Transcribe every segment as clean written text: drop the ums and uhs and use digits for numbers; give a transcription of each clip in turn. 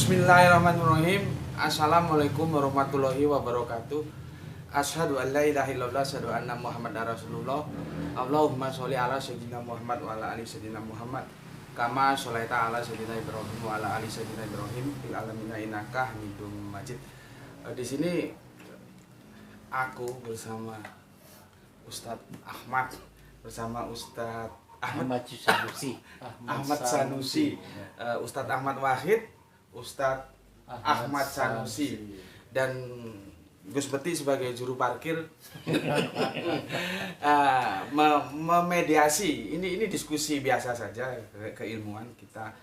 Bismillahirrahmanirrahim. Assalamualaikum warahmatullahi wabarakatuh. Asyhadu an la ilaha illallah, asyhadu anna Muhammadar Rasulullah. Allahumma sholli ala sayyidina Muhammad wa ala ali sayyidina Muhammad. Kama sholaita ala sayyidina Ibrahim wa ala ali sayyidina Ibrahim fil alamin innaka Hamidum Majid. Di sini aku bersama Ustadz Ahmad, bersama Ustadz Ahmad Sanusi. Ustadz Ahmad Wahid, Ustadz Ahmad Sanusi, dan Gus Beti sebagai juru parkir memediasi. Ini diskusi biasa saja, keilmuan. Kita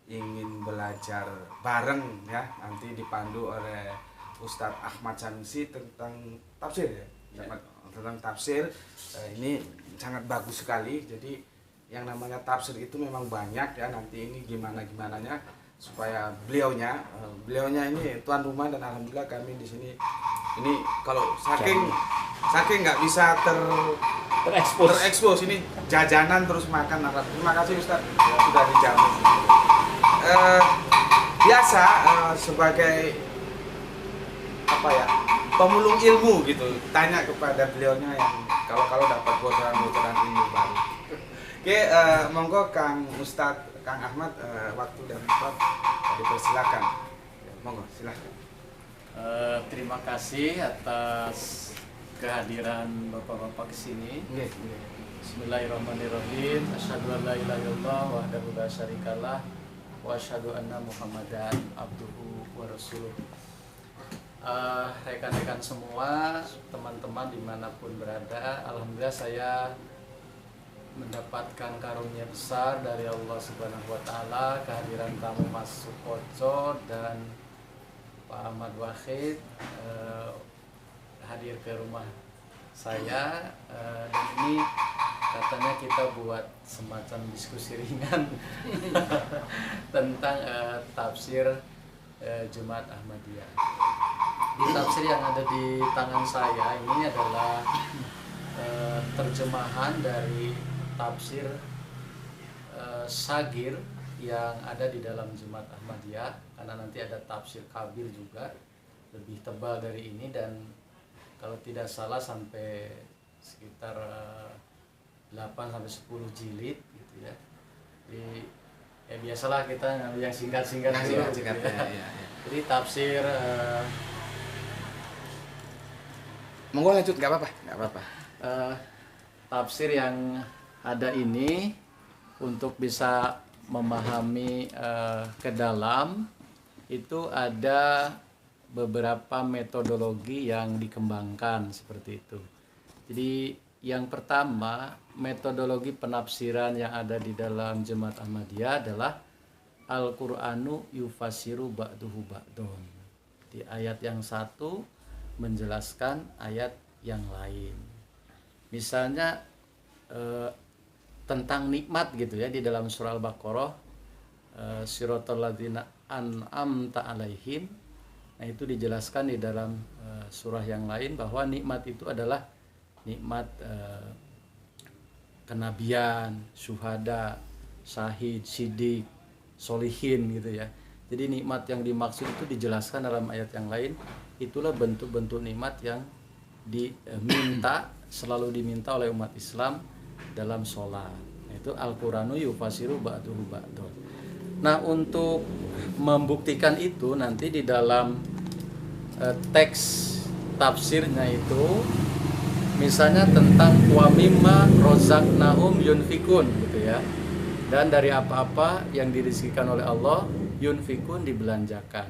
ingin belajar bareng ya, nanti dipandu oleh Ustadz Ahmad Sanusi tentang tafsir ya. Tentang tafsir. Ini sangat bagus sekali. Jadi yang namanya tafsir itu memang banyak ya, nanti ini gimananya supaya beliaunya ini tuan rumah, dan alhamdulillah kami di sini ini kalau saking nggak bisa terekspos ini jajanan terus makan. Terima kasih Ustaz sudah dijamin. Biasa sebagai apa ya, pemulung ilmu gitu, tanya kepada beliaunya yang kalau dapat bocoran ilmu baru. Oke, monggo Kang Ustadz, Kang Ahmad, waktu dan tempat dipersilakan. Monggo, silakan. Terima kasih atas kehadiran Bapak-bapak ke sini. Bismillahirrahmanirrahim. Asyhadu an la ilaha illallah wahdahu la syarikalah wa asyhadu anna Muhammadan abduhu wa rasuluh. Rekan-rekan semua, teman-teman dimanapun berada, alhamdulillah saya mendapatkan karunia besar dari Allah Subhanahu wa Ta'ala, kehadiran tamu Mas Sukoco dan Pak Ahmad Wahid hadir ke rumah saya, dan ini katanya kita buat semacam diskusi ringan tentang tafsir Jemaat Ahmadiyah. Di tafsir yang ada di tangan saya ini adalah terjemahan dari tafsir Sagir yang ada di dalam Jemaat Ahmadiyah, karena nanti ada tafsir Kabir juga lebih tebal dari ini, dan kalau tidak salah sampai sekitar 8-10 jilid gitu ya. Jadi biasalah kita ngambil yang singkat-singkat gitu ya. Jadi tafsir Monggo lanjut, nggak apa-apa. Tafsir yang ada ini untuk bisa memahami ke dalam itu ada beberapa metodologi yang dikembangkan seperti itu. Jadi yang pertama, metodologi penafsiran yang ada di dalam Jemaat Ahmadiyah adalah Al-Qur'anu yufasiru ba'duhu ba'dun. Di ayat yang satu menjelaskan ayat yang lain. Misalnya tentang nikmat gitu ya, di dalam surah Al-Baqarah, siratal ladzina an'amta alaihim. Nah, itu dijelaskan di dalam surah yang lain bahwa nikmat itu adalah nikmat kenabian, syuhada, syahid, sidik, solihin gitu ya. Jadi nikmat yang dimaksud itu dijelaskan dalam ayat yang lain. Itulah bentuk-bentuk nikmat yang selalu diminta oleh umat Islam dalam sholat. Itu Al-Qur'anu yufasiru ba'duhu ba'dun. Nah, untuk membuktikan itu nanti di dalam teks tafsirnya itu, misalnya tentang wa mimma rozaqnahum yunfikun gitu ya. Dan dari apa-apa yang dirizkikan oleh Allah, yunfikun, dibelanjakan.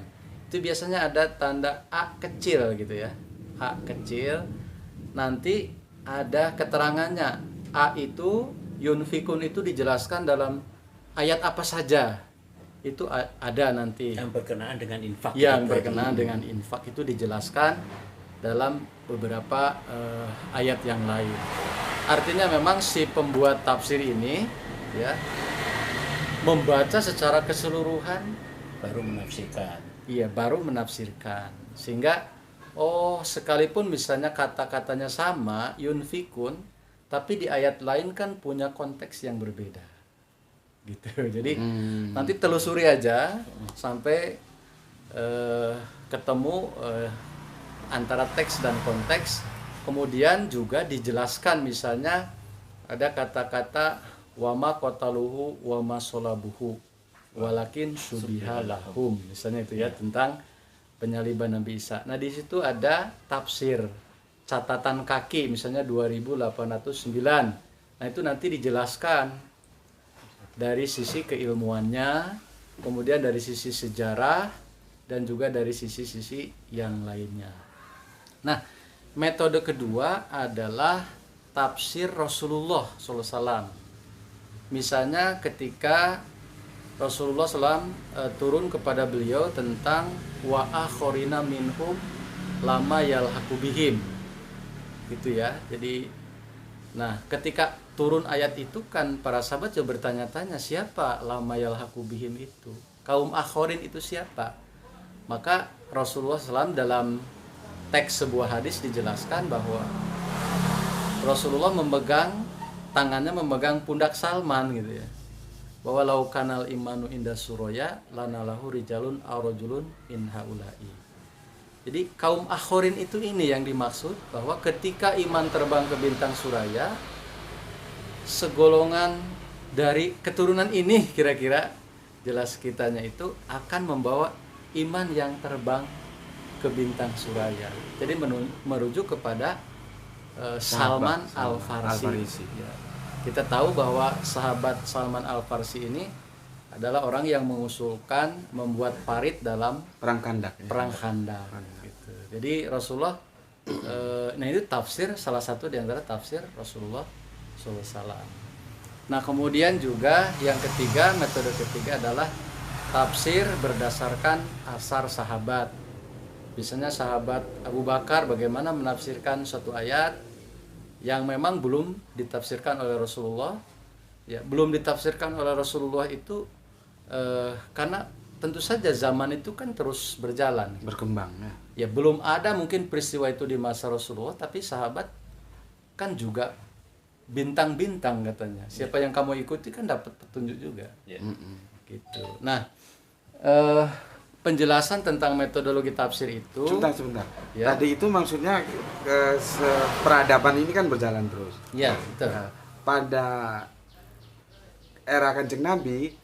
Itu biasanya ada tanda A kecil gitu ya. A kecil, nanti ada keterangannya. A itu, yunfikun itu dijelaskan dalam ayat apa saja. Itu ada nanti. Yang berkenaan dengan infak. Yang berkenaan dengan infak itu dijelaskan dalam beberapa ayat yang lain. Artinya memang si pembuat tafsir ini ya membaca secara keseluruhan, baru menafsirkan. Iya, baru menafsirkan. Sehingga sekalipun misalnya kata-katanya sama, yunfikun, tapi di ayat lain kan punya konteks yang berbeda. Gitu. Jadi nanti telusuri aja sampai ketemu antara teks dan konteks, kemudian juga dijelaskan, misalnya ada kata-kata wama qataluhu wama solabuhu walakin subiha lahum, misalnya itu ya, tentang penyaliban Nabi Isa. Nah di situ ada tafsir catatan kaki misalnya 2809. Nah itu nanti dijelaskan dari sisi keilmuannya, kemudian dari sisi sejarah, dan juga dari sisi-sisi yang lainnya. Nah, metode kedua adalah tafsir Rasulullah SAW. Misalnya ketika Rasulullah SAW turun kepada beliau tentang wa akhorina minhum lama yalhaqu bihim, gitu ya. Jadi, nah ketika turun ayat itu kan para sahabat juga bertanya-tanya, siapa lama yalhaqu bihim itu? Kaum akhorin itu siapa? Maka Rasulullah SAW dalam teks sebuah hadis dijelaskan bahwa Rasulullah tangannya memegang pundak Salman gitu ya, bahwa laukanal imanu inda suraya lanalahu rijalun aurojulun in haulai. Jadi kaum akhorin itu ini yang dimaksud, bahwa ketika iman terbang ke bintang Suraya, segolongan dari keturunan ini kira-kira jelas kitanya itu akan membawa iman yang terbang ke bintang Suraya. Jadi merujuk kepada Salman Al-Farsi. Ya. Kita tahu bahwa sahabat Salman Al-Farsi ini adalah orang yang mengusulkan membuat parit dalam Perang Khandak. Perang Khandak. Gitu. Jadi Rasulullah, nah itu tafsir, salah satu di antara tafsir Rasulullah SAW. Nah kemudian juga yang ketiga, metode ketiga adalah tafsir berdasarkan asar sahabat. Misalnya sahabat Abu Bakar bagaimana menafsirkan suatu ayat yang memang belum ditafsirkan oleh Rasulullah, ya belum ditafsirkan oleh Rasulullah itu karena tentu saja zaman itu kan terus berjalan, Berkembang ya. ya belum ada mungkin peristiwa itu di masa Rasulullah, tapi sahabat kan juga bintang-bintang katanya, siapa yang kamu ikuti kan dapat petunjuk juga, gitu. Nah penjelasan tentang metodologi tafsir itu. Sebentar. Ya. Tadi itu maksudnya peradaban ini kan berjalan terus. Ya, betul. Pada era Kanjeng Nabi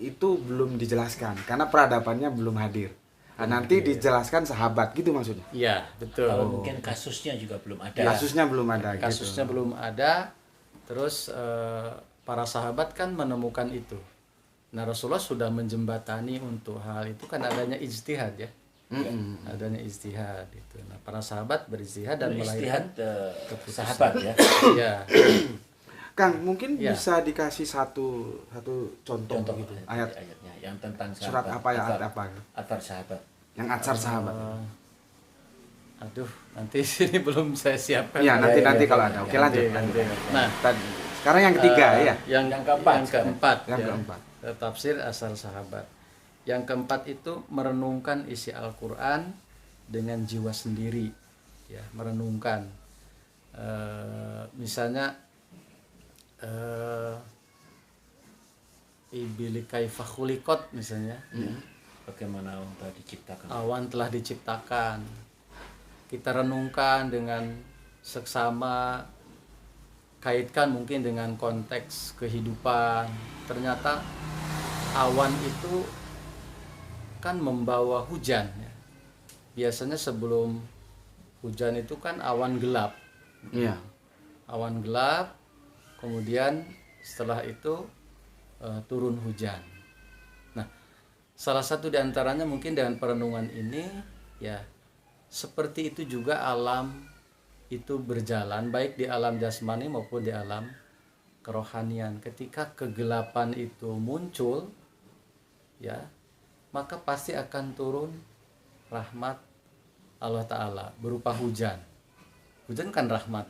itu belum dijelaskan karena peradabannya belum hadir. Nah, nanti dijelaskan sahabat gitu maksudnya. Iya, betul. Kalau mungkin kasusnya juga belum ada. Kasusnya belum ada. Kasusnya gitu. belum ada. Terus para sahabat kan menemukan itu. Nah Rasulullah sudah menjembatani untuk hal itu kan adanya ijtihad ya, adanya ijtihad itu. Nah para sahabat berijtihad dan melahirkan keputusan. Sahabat ya. Ya. Kang mungkin Ya. bisa dikasih satu contoh gitu. Ayatnya yang tentang Surat sahabat. apa ya, ayat apa? Atar sahabat. Yang atsar sahabat. Aduh nanti sini belum saya siapkan. Iya nanti ya, kalau ya, ada. ya. Oke lanjut. Nah Tadi sekarang yang ketiga ya. Yang keempat. Yang ya. keempat. Tafsir asal sahabat. Yang keempat itu merenungkan isi Al-Quran dengan jiwa sendiri, ya merenungkan. Misalnya ibili kaifa khuliqat misalnya, Bagaimana unta diciptakan. awan telah diciptakan. Kita renungkan dengan seksama, kaitkan mungkin dengan konteks kehidupan. Ternyata awan itu kan membawa hujan ya. Biasanya sebelum hujan itu kan awan gelap. Iya. Awan gelap, kemudian setelah itu turun hujan. Nah, salah satu di antaranya mungkin dengan perenungan ini ya, seperti itu juga alam itu berjalan, baik di alam jasmani maupun di alam kerohanian. Ketika kegelapan itu muncul ya, maka pasti akan turun rahmat Allah Ta'ala berupa hujan. Hujan kan rahmat.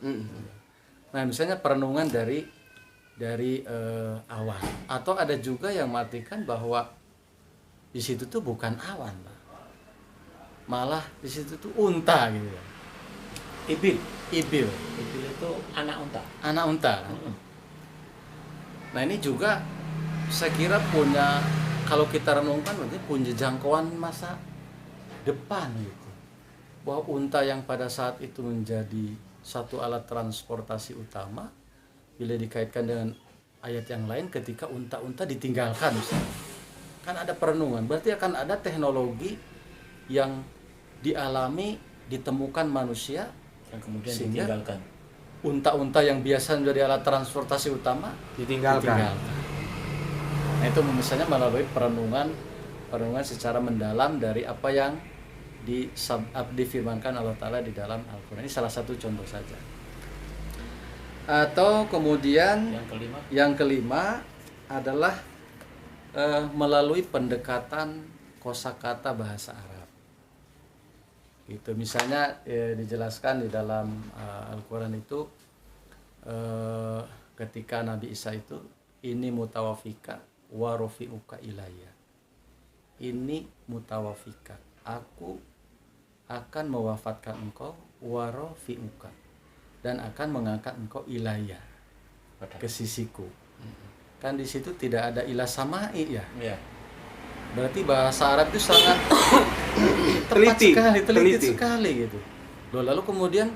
Nah misalnya perenungan dari awan. Atau ada juga yang mengatakan bahwa di situ tuh bukan awan, malah di situ tuh unta gitu ya. Ibil Ibil itu anak unta. anak unta. Nah ini juga saya kira punya, kalau kita renungkan berarti punya jangkauan masa depan gitu. Bahwa unta yang pada saat itu menjadi satu alat transportasi utama, bila dikaitkan dengan ayat yang lain ketika unta-unta ditinggalkan misalnya. Kan ada perenungan, berarti akan ada teknologi yang dialami, ditemukan manusia yang kemudian sehingga ditinggalkan. Unta-unta yang biasa menjadi alat transportasi utama Ditinggalkan. Nah itu misalnya melalui perenungan secara mendalam dari apa yang difirmankan Allah Ta'ala di dalam Al-Quran. Ini salah satu contoh saja. Atau kemudian yang kelima adalah melalui pendekatan kosakata bahasa Arab. Gitu. Misalnya dijelaskan di dalam Al-Quran itu ketika Nabi Isa itu ini mutawafika wa rafi'uka ilayya. Ini mutawafika, aku akan mewafatkan engkau wa rafi'uka, dan akan mengangkat engkau ilayya, ke sisiku. Kan di situ tidak ada ilah samai ya. Berarti bahasa Arab itu sangat teliti sekali gitu. Loh, lalu kemudian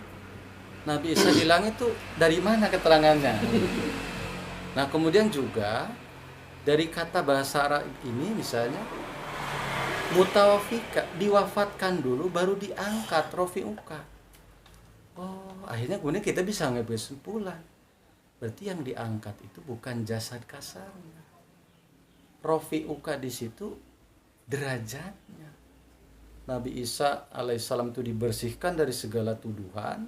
Nabi Isa di langit itu dari mana keterangannya? Nah kemudian juga dari kata bahasa Arab ini misalnya mutawafika, diwafatkan dulu baru diangkat rofi'uka. Oh, akhirnya kemudian kita bisa ngambil kesimpulan. Berarti yang diangkat itu bukan jasad kasarnya. Rofi'uka di situ derajatnya. Nabi Isa alaihissalam itu dibersihkan dari segala tuduhan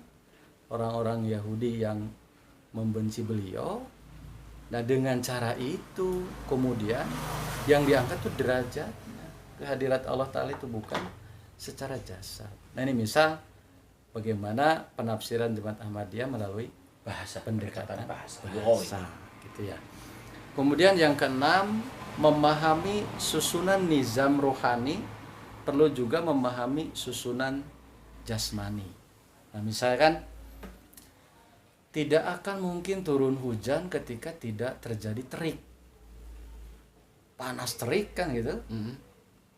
orang-orang Yahudi yang membenci beliau. Nah dengan cara itu kemudian yang diangkat itu derajatnya. Kehadirat Allah Ta'ala itu bukan secara jasad. Nah ini misal bagaimana penafsiran Jemaat Ahmadiyah melalui pendekatan bahasa gitu ya. Kemudian yang keenam, memahami susunan nizam rohani perlu juga memahami susunan jasmani. Nah misalkan tidak akan mungkin turun hujan ketika tidak terjadi terik. Panas terik kan gitu.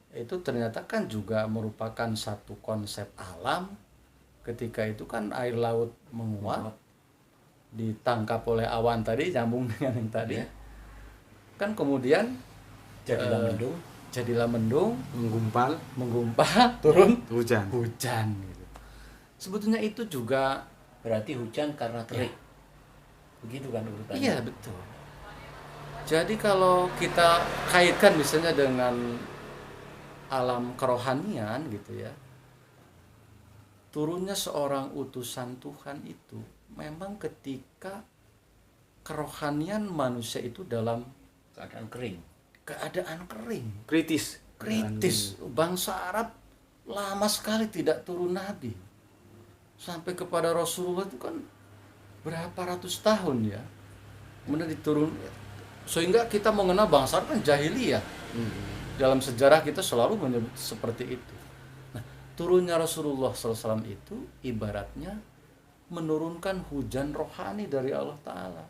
Itu ternyata kan juga merupakan satu konsep alam. Ketika itu kan air laut menguap, ditangkap oleh awan tadi, nyambung dengan yang tadi. Kan kemudian jadilah mendung, menggumpal, turun hujan gitu. Sebetulnya itu juga berarti hujan karena terik. Begitu kan urutannya? Iya, betul. Jadi kalau kita kaitkan misalnya dengan alam kerohanian gitu ya. Turunnya seorang utusan Tuhan itu memang ketika kerohanian manusia itu dalam keadaan kering. Kritis. Bangsa Arab lama sekali tidak turun nabi. Sampai kepada Rasulullah itu kan berapa ratus tahun ya. Kemudian diturun, sehingga kita mengenal bangsa Arab kan jahiliyah. Dalam sejarah kita selalu menyebut seperti itu. Nah, turunnya Rasulullah SAW itu ibaratnya menurunkan hujan rohani dari Allah Ta'ala.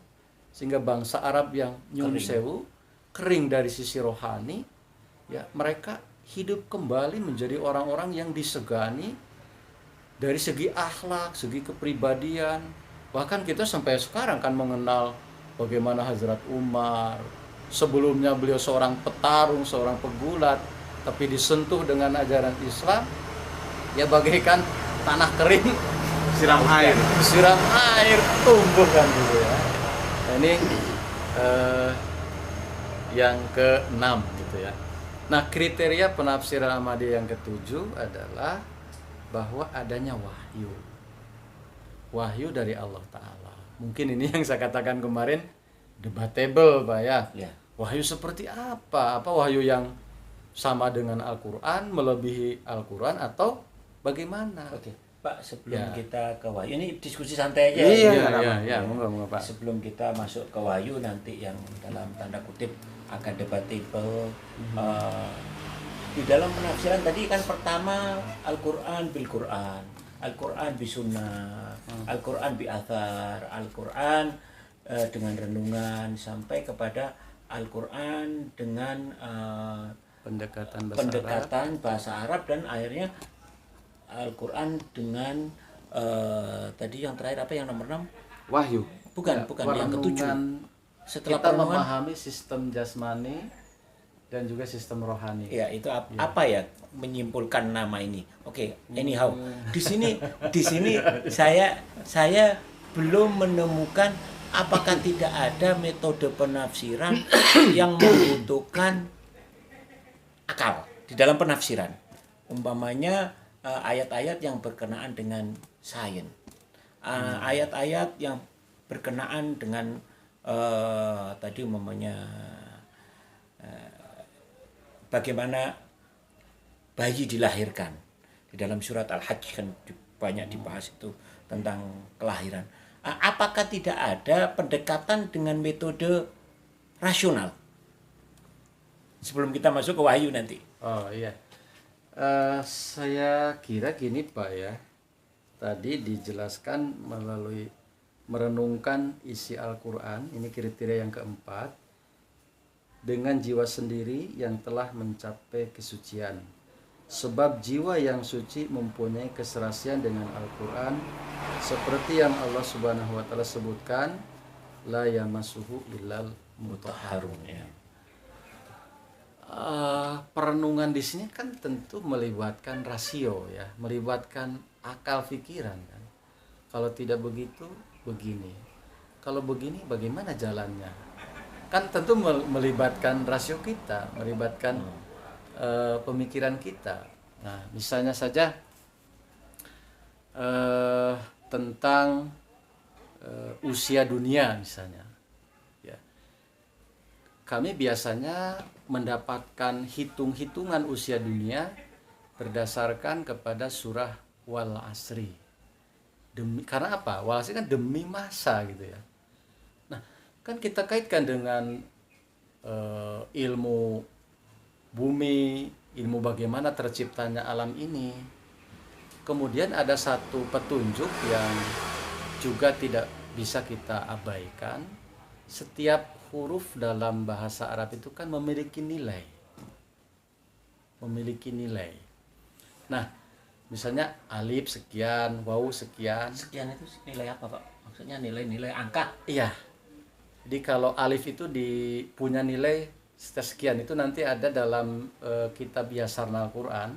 Sehingga bangsa Arab yang nyun sewu, kering dari sisi rohani, ya mereka hidup kembali menjadi orang-orang yang disegani dari segi akhlak, segi kepribadian. Bahkan kita sampai sekarang kan mengenal bagaimana Hazrat Umar. Sebelumnya beliau seorang petarung, seorang pegulat, tapi disentuh dengan ajaran Islam, ya bagaikan tanah kering, siram air, tumbuh kan gitu ya. Nah, ini yang ke-6 gitu ya. Nah, kriteria penafsiran Ahmadiyah yang ke-7 adalah bahwa adanya wahyu. Wahyu dari Allah Ta'ala. Mungkin ini yang saya katakan kemarin debatable Pak ya. Wahyu seperti apa? Apa wahyu yang sama dengan Al-Quran, melebihi Al-Quran, atau bagaimana? Oke, Pak, sebelum kita ke wahyu, ini diskusi santai aja. Iya, moga Pak. Sebelum kita masuk ke wahyu nanti yang dalam tanda kutip akan debatable. Di dalam penafsiran tadi kan pertama Al-Quran bil Quran, Al-Quran bi sunnah, Al-Quran bi athar, Al-Quran dengan renungan, sampai kepada Al-Quran dengan pendekatan bahasa Arab dan akhirnya Al-Quran dengan tadi yang terakhir apa yang nomor 6? Wahyu. Bukan yang ketujuh. Setelah kita memahami sistem jasmani dan juga sistem rohani. Ya, itu apa ya menyimpulkan nama ini. Oke, anyhow. Di sini saya belum menemukan apakah tidak ada metode penafsiran yang membutuhkan akal di dalam penafsiran. Umpamanya ayat-ayat yang berkenaan dengan sains. Ayat-ayat yang berkenaan dengan tadi umpamanya bagaimana bayi dilahirkan. Di dalam surat Al-Hajj kan banyak dibahas itu tentang kelahiran. Apakah tidak ada pendekatan dengan metode rasional? Sebelum kita masuk ke wahyu nanti. Oh iya. Saya kira gini Pak ya. Tadi dijelaskan melalui merenungkan isi Al-Quran, ini kriteria yang keempat, dengan jiwa sendiri yang telah mencapai kesucian. Sebab jiwa yang suci mempunyai keserasian dengan Al-Quran, seperti yang Allah Subhanahu wa Ta'ala sebutkan, la yamassuhu illal mutahharun. Ya. Perenungan di sini kan tentu melibatkan rasio ya, melibatkan akal pikiran kan. Kalau tidak begitu begini, kalau begini bagaimana jalannya? Kan tentu melibatkan rasio kita, melibatkan pemikiran kita. Nah, misalnya saja tentang usia dunia misalnya. Ya. Kami biasanya mendapatkan hitung-hitungan usia dunia berdasarkan kepada surah Wal Asri. Karena apa? Wal Asri kan demi masa gitu ya. Nah, kan kita kaitkan dengan ilmu bumi, ilmu bagaimana terciptanya alam ini. Kemudian ada satu petunjuk yang juga tidak bisa kita abaikan. Setiap huruf dalam bahasa Arab itu kan memiliki nilai. Memiliki nilai. Nah, misalnya alif sekian, waw sekian. Sekian itu nilai apa, Pak? Maksudnya nilai-nilai angka? Iya. Jadi kalau alif itu punya nilai sekian, itu nanti ada dalam kitab Yasarna Al-Quran.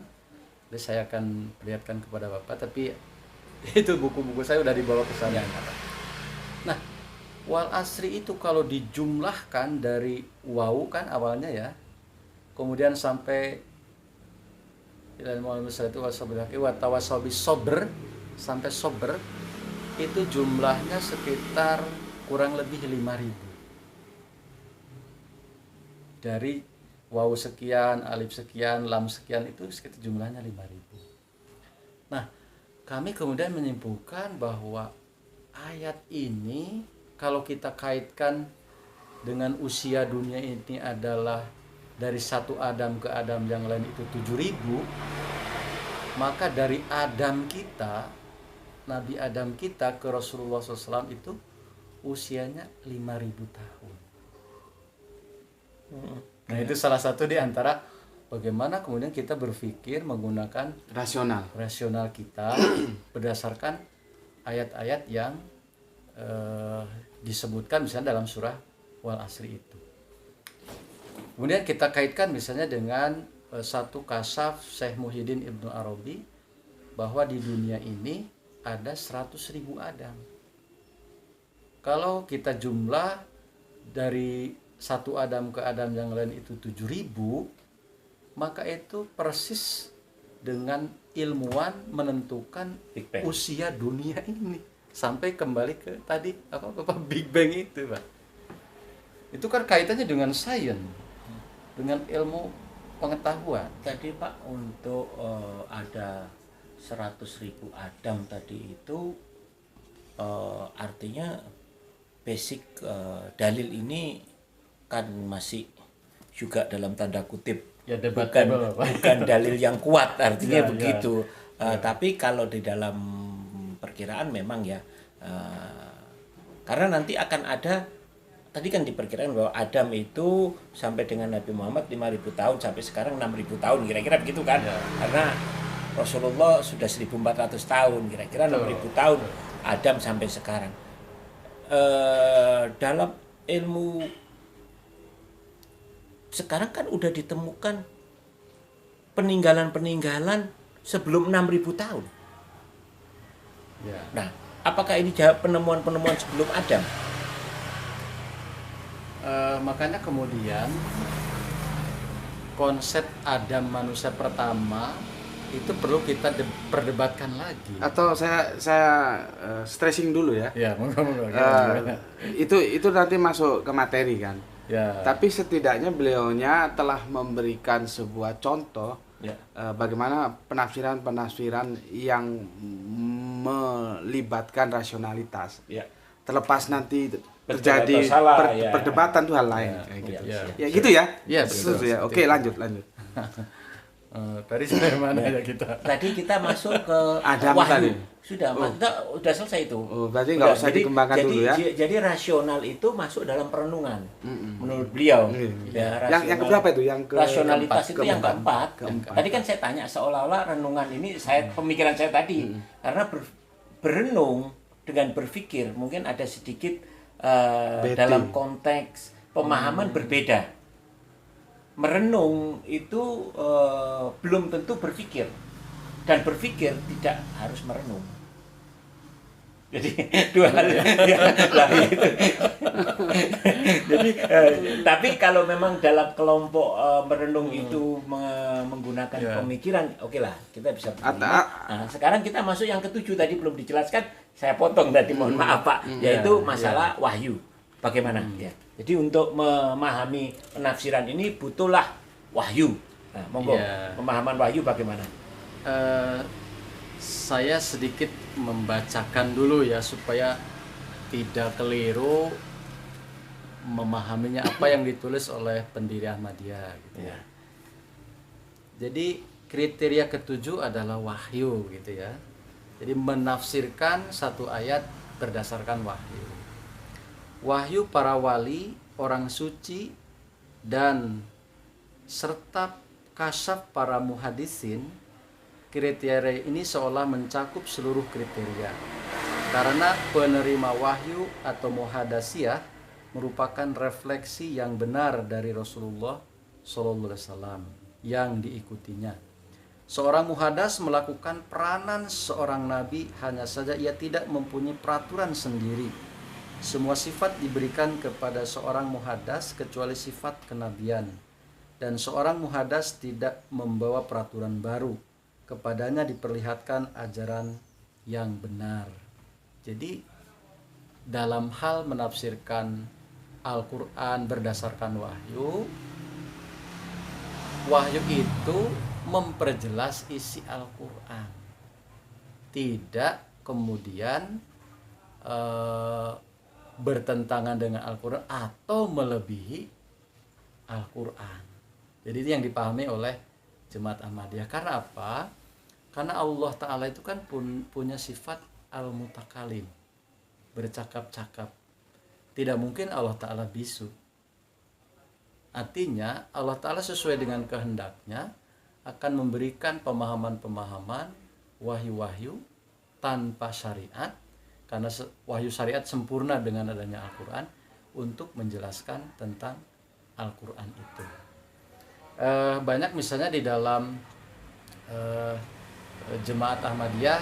Jadi saya akan perlihatkan kepada Bapak, tapi itu buku-buku saya udah dibawa ke sana. Nah, Wal Asri itu kalau dijumlahkan dari waw kan awalnya ya, kemudian sampai sobr sampai sobr, itu jumlahnya sekitar kurang lebih 5.000. Dari waw sekian, alif sekian, lam sekian, itu sekitar jumlahnya 5.000. Nah, kami kemudian menyimpulkan bahwa ayat ini kalau kita kaitkan dengan usia dunia ini adalah dari satu Adam ke Adam yang lain itu 7.000, maka dari Adam kita, Nabi Adam kita ke Rasulullah SAW itu usianya 5.000 tahun. Nah, itu salah satu di antara bagaimana kemudian kita berpikir menggunakan rasional kita berdasarkan ayat-ayat yang disebutkan misalnya dalam surah Wal Asri itu. Kemudian kita kaitkan misalnya dengan satu kasaf Syekh Muhyiddin Ibnu Arabi bahwa di dunia ini ada 100.000 Adam. Kalau kita jumlah dari satu Adam ke Adam yang lain itu 7.000, maka itu persis dengan ilmuwan menentukan usia dunia ini sampai kembali ke tadi apa Big Bang itu, Pak. Itu kan kaitannya dengan sains, dengan ilmu pengetahuan. Tadi Pak, untuk ada 100.000 Adam tadi itu artinya basic dalil ini kan masih juga dalam tanda kutip ya, bukan dalil yang kuat, artinya ya, begitu. Ya. Tapi kalau di dalam perkiraan memang ya, karena nanti akan ada tadi kan diperkirakan bahwa Adam itu sampai dengan Nabi Muhammad 5.000 tahun sampai sekarang 6.000 tahun kira-kira begitu kan? Ya. Karena Rasulullah sudah 1.400 tahun, kira-kira 6.000 tahun Adam sampai sekarang. Dalam ilmu sekarang kan udah ditemukan peninggalan-peninggalan sebelum 6.000 tahun. Ya. Nah, apakah ini jawab penemuan-penemuan sebelum Adam? Makanya kemudian konsep Adam manusia pertama itu perlu kita perdebatkan lagi. Atau saya stressing dulu ya. Ya, moga-moga. Itu nanti masuk ke materi kan. Ya. Tapi setidaknya beliaunya telah memberikan sebuah contoh Ya. bagaimana penafsiran-penafsiran yang melibatkan rasionalitas. Ya. Terlepas nanti Betul terjadi atau salah, ya. perdebatan tuh hal lain Ya, kayak gitu. ya. Ya gitu ya. Ya, betul. Setuju ya. Oke, lanjut. Tadi sampai mana ya kita? Tadi kita masuk ke Adam Wahyu. tadi. Sudah, Oh. udah selesai itu. Oh, berarti nggak usah dikembangkan jadi, dulu ya. Jadi rasional itu masuk dalam perenungan. Mm-mm. Menurut beliau. Iya. Ya, Yang keberapa itu? Yang rasionalitas itu yang keempat. keempat. Tadi kan saya tanya seolah-olah renungan ini pemikiran saya tadi karena berenung dengan berpikir mungkin ada sedikit dalam konteks pemahaman berbeda. Merenung itu belum tentu berpikir dan berpikir tidak harus merenung. Jadi dua hal ya, lah itu. Jadi tapi kalau memang dalam kelompok merenung itu menggunakan pemikiran, oke lah kita bisa begini. Nah, sekarang kita masuk yang ketujuh tadi belum dijelaskan, saya potong tadi mohon maaf Pak, yaitu masalah wahyu. Bagaimana? Ya. Jadi untuk memahami penafsiran ini butuhlah wahyu. Nah, monggo pemahaman wahyu bagaimana? Saya sedikit membacakan dulu ya supaya tidak keliru memahaminya apa yang ditulis oleh pendiri Ahmadiyah gitu ya. Jadi kriteria ketujuh adalah wahyu gitu ya. Jadi menafsirkan satu ayat berdasarkan wahyu. Wahyu para wali, orang suci dan serta kasyaf para muhadisin. Kriteria ini seolah mencakup seluruh kriteria. Karena penerima wahyu atau muhadasiyah merupakan refleksi yang benar dari Rasulullah SAW yang diikutinya. Seorang muhadas melakukan peranan seorang nabi, hanya saja ia tidak mempunyai peraturan sendiri. Semua sifat diberikan kepada seorang muhadas kecuali sifat kenabian. Dan seorang muhadas tidak membawa peraturan baru. Kepadanya diperlihatkan ajaran yang benar. Jadi dalam hal menafsirkan Al-Quran berdasarkan wahyu, wahyu itu memperjelas isi Al-Quran, tidak kemudian bertentangan dengan Al-Quran atau melebihi Al-Quran. Jadi ini yang dipahami oleh Jemaat Ahmadiyah. Karena apa? Karena Allah Ta'ala itu kan punya sifat al-mutakalim, bercakap-cakap. Tidak mungkin Allah Ta'ala bisu. Artinya Allah Ta'ala sesuai dengan kehendaknya akan memberikan pemahaman-pemahaman wahyu-wahyu tanpa syariat, karena wahyu syariat sempurna dengan adanya Al-Quran untuk menjelaskan tentang Al-Quran itu. Banyak misalnya di dalam Jemaat Ahmadiyah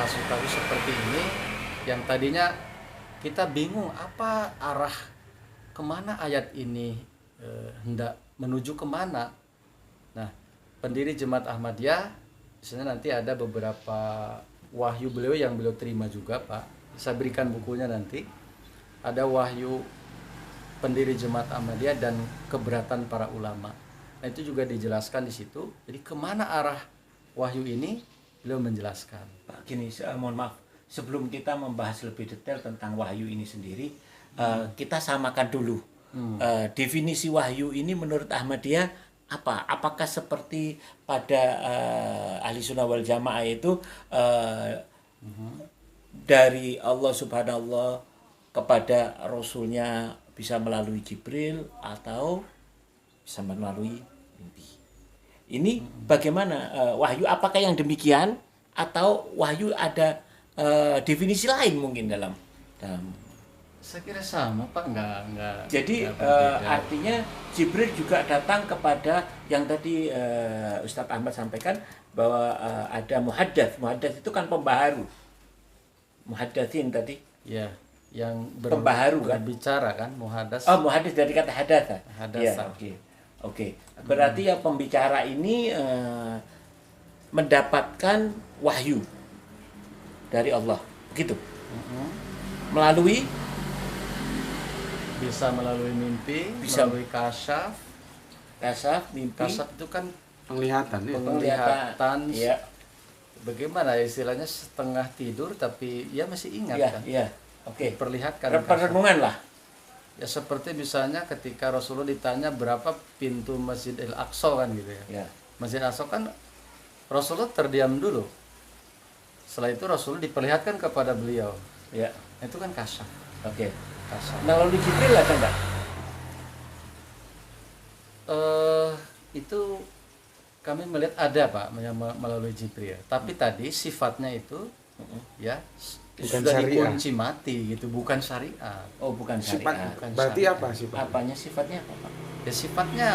kasus-kasus seperti ini yang tadinya kita bingung apa arah kemana ayat ini hendak menuju kemana. Nah, pendiri Jemaat Ahmadiyah misalnya nanti ada beberapa wahyu beliau yang beliau terima juga Pak, saya berikan bukunya nanti. Ada wahyu pendiri Jemaat Ahmadiyah dan keberatan para ulama. Nah, itu juga dijelaskan di situ. Jadi kemana arah wahyu ini beliau menjelaskan. Pak, gini, mohon maaf, sebelum kita membahas lebih detail tentang wahyu ini sendiri, kita samakan dulu definisi wahyu ini menurut Ahmadiyah apa? Apakah seperti pada ahli sunnah wal jamaah itu dari Allah subhanallah kepada Rasulnya bisa melalui Jibril atau bisa melalui mimpi. Ini bagaimana wahyu? Apakah yang demikian atau wahyu ada definisi lain mungkin dalam Saya kira sama Pak, enggak. jadi enggak berbeda. artinya Jibril juga datang kepada yang tadi Ustadz Ahmad sampaikan bahwa ada muhaddats. Muhaddats itu kan pembaharu. Muhaddatsin tadi. Ya, yang Pembaharu kan? berbicara kan, muhadas. Oh, muhaddats dari kata hadatsa. Hadatsa. Ya, oke. Oke. Berarti yang pembicara ini mendapatkan wahyu dari Allah. Begitu. Mm-mm. Melalui Bisa melalui mimpi, Bisa. melalui kasyaf. kasaf, mimpi, Kasyaf itu kan Penglihatan ya. penglihatan. Ya, Bagaimana ya istilahnya, setengah tidur tapi ya masih ingat ya, kan. ya. Oke. Perlihatkan kasyaf. Perenungan lah. Ya seperti misalnya ketika Rasulullah ditanya berapa pintu Masjid Al-Aqsa kan gitu ya. Ya. Masjid Al-Aqsa kan Rasulullah terdiam dulu. Setelah itu Rasulullah diperlihatkan kepada beliau. Ya. Itu kan kasyaf. Oke. Kasyaf. Melalui Jibril ada enggak? Itu kami melihat ada Pak melalui Jibril. Tapi tadi sifatnya itu ya Bukan sudah syariah. dikunci mati gitu, bukan syariat. Oh, bukan Sifat syariat. Bukan berarti syariat. apa sifat? Apanya sifatnya apa, Pak? Ya sifatnya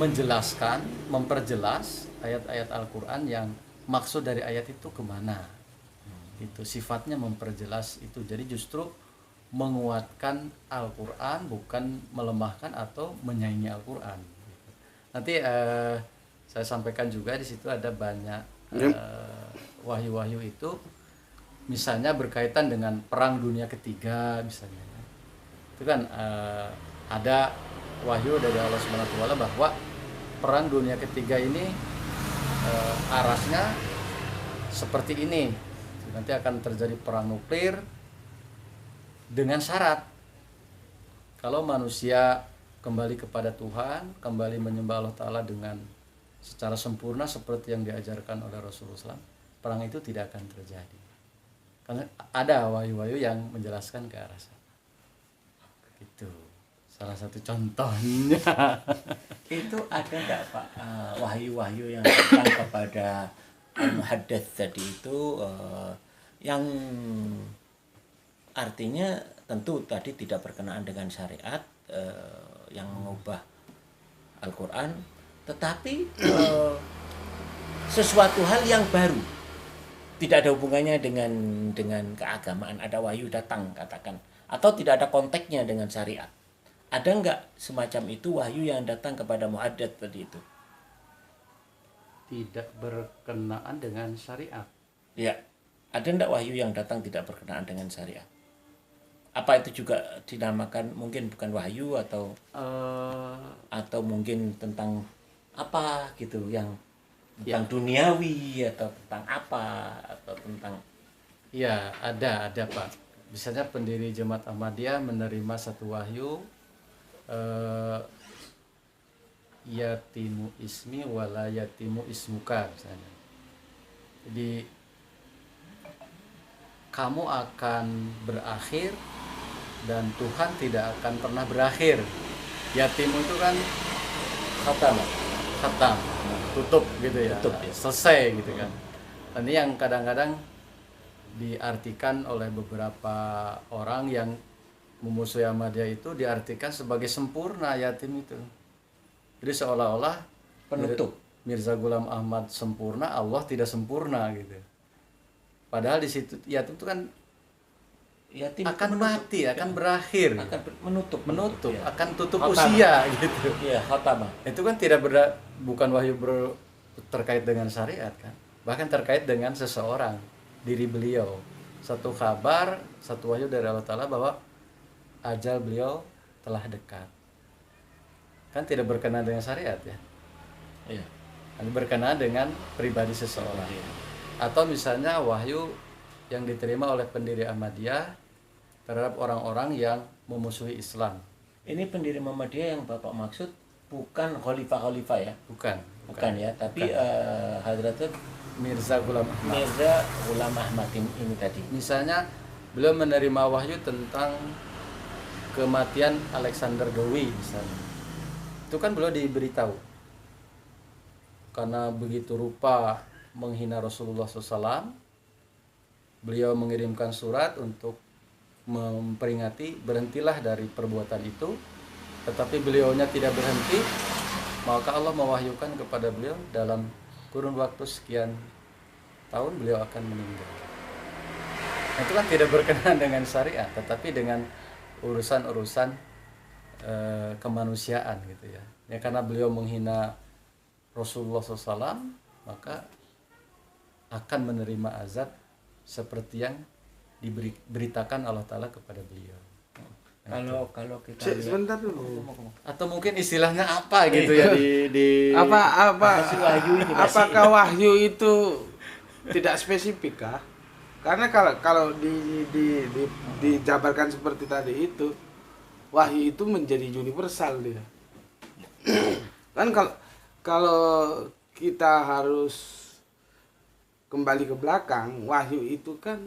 menjelaskan, memperjelas ayat-ayat Al-Quran yang maksud dari ayat itu kemana. Itu sifatnya memperjelas itu. Jadi justru menguatkan Al-Quran, bukan melemahkan atau menyaingi Al-Quran. Nanti saya sampaikan juga di situ ada banyak wahyu-wahyu itu, misalnya berkaitan dengan Perang Dunia Ketiga misalnya. Itu kan ada wahyu dari Allah SWT bahwa Perang Dunia Ketiga ini arahnya seperti ini. Nanti akan terjadi perang nuklir dengan syarat kalau manusia kembali kepada Tuhan, kembali menyembah Allah Ta'ala dengan secara sempurna seperti yang diajarkan oleh Rasulullah SAW, perang itu tidak akan terjadi. Karena ada wahyu-wahyu yang menjelaskan ke arah sana. Itu salah satu contohnya. Itu ada enggak, Pak, wahyu-wahyu yang datang kepada muhaddats tadi itu yang artinya tentu tadi tidak berkenaan dengan syariat yang mengubah Al-Quran, tetapi sesuatu hal yang baru, tidak ada hubungannya dengan keagamaan, ada wahyu datang katakan, atau tidak ada konteksnya dengan syariat. Ada enggak semacam itu wahyu yang datang kepada muhaddats tadi itu? Tidak berkenaan dengan syariat. Ya, ada enggak wahyu yang datang tidak berkenaan dengan syariat? Apa itu juga dinamakan mungkin bukan wahyu atau mungkin tentang apa gitu yang tentang duniawi atau tentang apa atau tentang Ya, ada Pak. Misalnya pendiri Jemaat Ahmadiyah menerima satu wahyu, yatimu ismi wala yatimu ismuka misalnya. Jadi kamu akan berakhir dan Tuhan tidak akan pernah berakhir. Yatimu itu kan khatam, tutup gitu ya, Tutup, ya. selesai gitu kan. Dan ini yang kadang-kadang diartikan oleh beberapa orang yang memusuhi Ahmadiyah itu diartikan sebagai sempurna yatim itu. Jadi seolah-olah penutup. Mirza Ghulam Ahmad sempurna, Allah tidak sempurna gitu. Padahal di situ yatim itu kan Yatim akan itu menutup. mati, akan berakhir, Akan menutup ya. akan tutup Khatamah. usia gitu. Iya, khatamah. Itu kan tidak bukan wahyu terkait dengan syariat kan. Bahkan terkait dengan seseorang, diri beliau. Satu kabar, satu wahyu dari Allah Ta'ala bahwa ajal beliau telah dekat. Kan tidak berkenaan dengan syariat ya. Iya. Kan berkenaan dengan pribadi seseorang. Atau misalnya wahyu yang diterima oleh pendiri Ahmadiyah terhadap orang-orang yang memusuhi Islam. Ini pendiri Muhammadiyah yang Bapak maksud bukan khalifah-khalifah ya? Bukan ya, tapi Hadratul Mirza Ghulam Ahmad. Mirza Ghulam Ahmad ini tadi. Misalnya beliau menerima wahyu tentang kematian Alexander Dowie misalnya, itu kan beliau diberitahu karena begitu rupa menghina Rasulullah SAW, beliau mengirimkan surat untuk memperingati berhentilah dari perbuatan itu, tetapi beliaunya tidak berhenti, maka Allah mewahyukan kepada beliau dalam kurun waktu sekian tahun beliau akan meninggal. Itu kan tidak berkenaan dengan syariat, tetapi dengan urusan-urusan kemanusiaan gitu ya. Ya karena beliau menghina Rasulullah SAW, maka akan menerima azab seperti yang diberitakan Allah Ta'ala kepada beliau. Kalau kita lihat, Sebentar dulu. Atau mungkin istilahnya apa gitu ya di Apakah wahyu itu tidak spesifik kah? Karena kalau dijabarkan seperti tadi itu, wahyu itu menjadi universal dia. Kan kalau kita harus kembali ke belakang, wahyu itu kan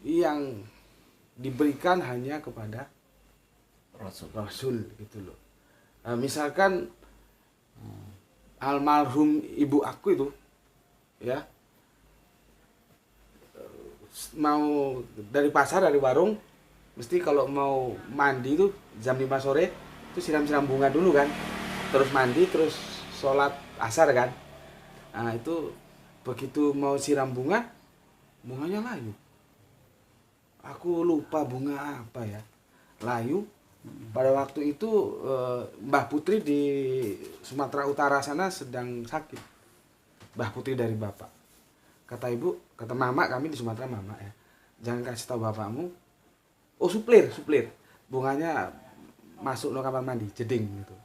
yang diberikan hanya kepada Rasul gitu loh. Nah, misalkan almarhum ibu aku itu ya mau dari pasar, dari warung, mesti kalau mau mandi itu jam 5 sore itu siram-siram bunga dulu kan, terus mandi, terus sholat asar kan. Nah itu begitu mau siram bunga, bunganya layu. Aku lupa bunga apa ya, layu. Pada waktu itu Mbah Putri di Sumatera Utara sana sedang sakit. Mbah Putri dari bapak. Kata ibu, kata mama, kami di Sumatera mama ya, jangan kasih tahu bapakmu. Oh suplir. Bunganya masuk ke kamar mandi, jeding gitu.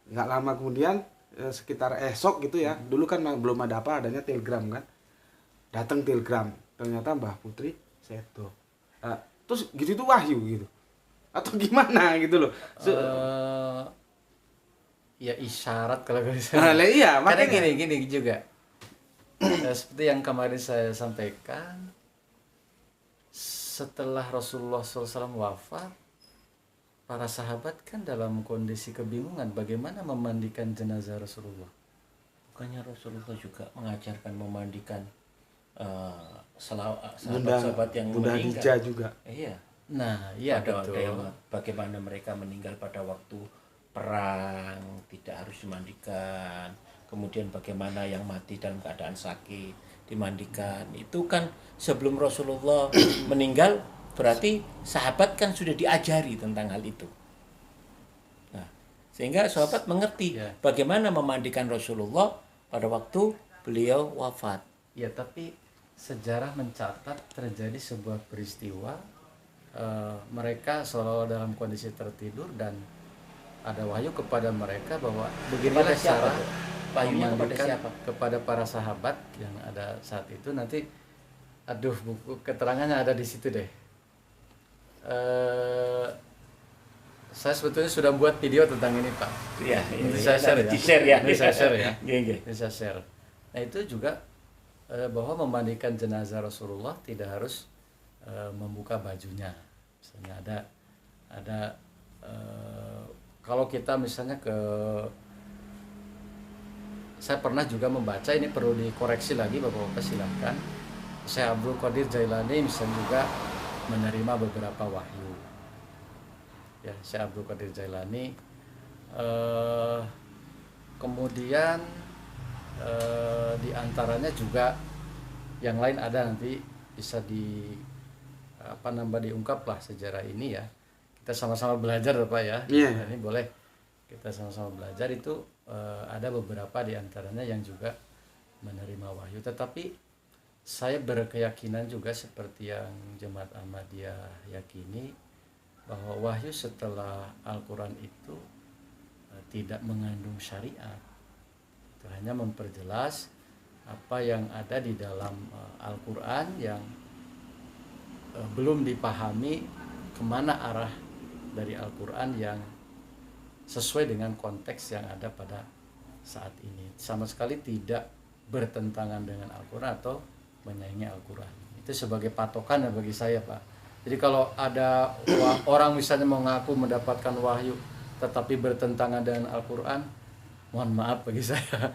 Nggak lama kemudian sekitar esok gitu ya, dulu kan belum ada apa, adanya telegram kan. Datang telegram, ternyata Mbah Putri sedo. Terus gitu itu wahyu gitu. Atau gimana gitu loh. Ya isyarat kalau Nah, iya, karena makanya gini juga. Seperti yang kemarin saya sampaikan, setelah Rasulullah SAW wafat, para sahabat kan dalam kondisi kebingungan bagaimana memandikan jenazah Rasulullah. bukannya Rasulullah juga mengajarkan memandikan sahabat-sahabat yang Bunda meninggal. Hijah juga. Iya. Nah, iya Ada betul. yang bagaimana mereka meninggal pada waktu perang tidak harus dimandikan. Kemudian bagaimana yang mati dalam keadaan sakit dimandikan. Itu kan sebelum Rasulullah meninggal, berarti sahabat kan sudah diajari tentang hal itu. Nah, sehingga sahabat mengerti Ya. bagaimana memandikan Rasulullah pada waktu beliau wafat. Ya, tapi sejarah mencatat terjadi sebuah peristiwa, mereka seolah dalam kondisi tertidur dan ada wahyu kepada mereka bahwa beginilah Kepada siapa cara tuh? Wahyunya kepada memandikan siapa? kepada para sahabat yang ada saat itu. Nanti buku keterangannya ada di situ deh. Saya sebetulnya sudah buat video tentang ini, Pak. Iya, Ini saya share ya. Di-share ya. Ini saya share ya. Iya, iya. Ini saya share. Nah, itu juga bahwa memandikan jenazah Rasulullah tidak harus membuka bajunya. Misalnya ada kalau kita misalnya saya pernah juga membaca, ini perlu dikoreksi lagi Bapak-bapak, silahkan. Syekh Abdul Qadir Jailani misalnya juga menerima beberapa wahyu. Ya, Syekh Abdul Qadir Jailani. Kemudian di antaranya juga yang lain ada, nanti bisa diungkap lah sejarah ini ya. Kita sama-sama belajar Pak ya. Iya. Ini boleh kita sama-sama belajar. Itu ada beberapa di antaranya yang juga menerima wahyu. Tetapi saya berkeyakinan juga seperti yang Jemaat Ahmadiyah yakini, bahwa wahyu setelah Al-Quran itu tidak mengandung syariat. Itu hanya memperjelas apa yang ada di dalam Al-Quran yang belum dipahami kemana arah dari Al-Quran yang sesuai dengan konteks yang ada pada saat ini. Sama sekali tidak bertentangan dengan Al-Quran atau menyaingi Al-Quran. Itu sebagai patokan bagi saya, Pak. Jadi kalau ada orang misalnya mengaku mendapatkan wahyu tetapi bertentangan dengan Al-Qur'an, mohon maaf bagi saya.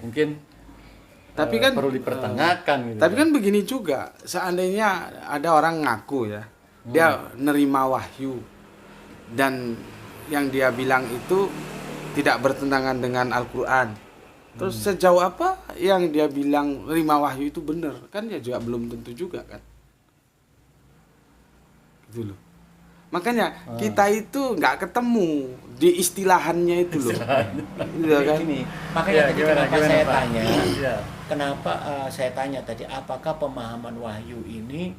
Mungkin Tapi kan perlu dipertanyakan gitu. Tapi kan begini juga, seandainya ada orang ngaku ya, dia nerima wahyu dan yang dia bilang itu tidak bertentangan dengan Al-Qur'an. Terus sejauh apa yang dia bilang nerima wahyu itu benar? Kan ya juga belum tentu juga kan. Gitu loh. Makanya kita itu nggak ketemu di istilahannya itu loh. Iya kan? Gini, makanya tadi gimana, kenapa gimana, saya Pak? tanya, Iya. kenapa saya tanya tadi, apakah pemahaman wahyu ini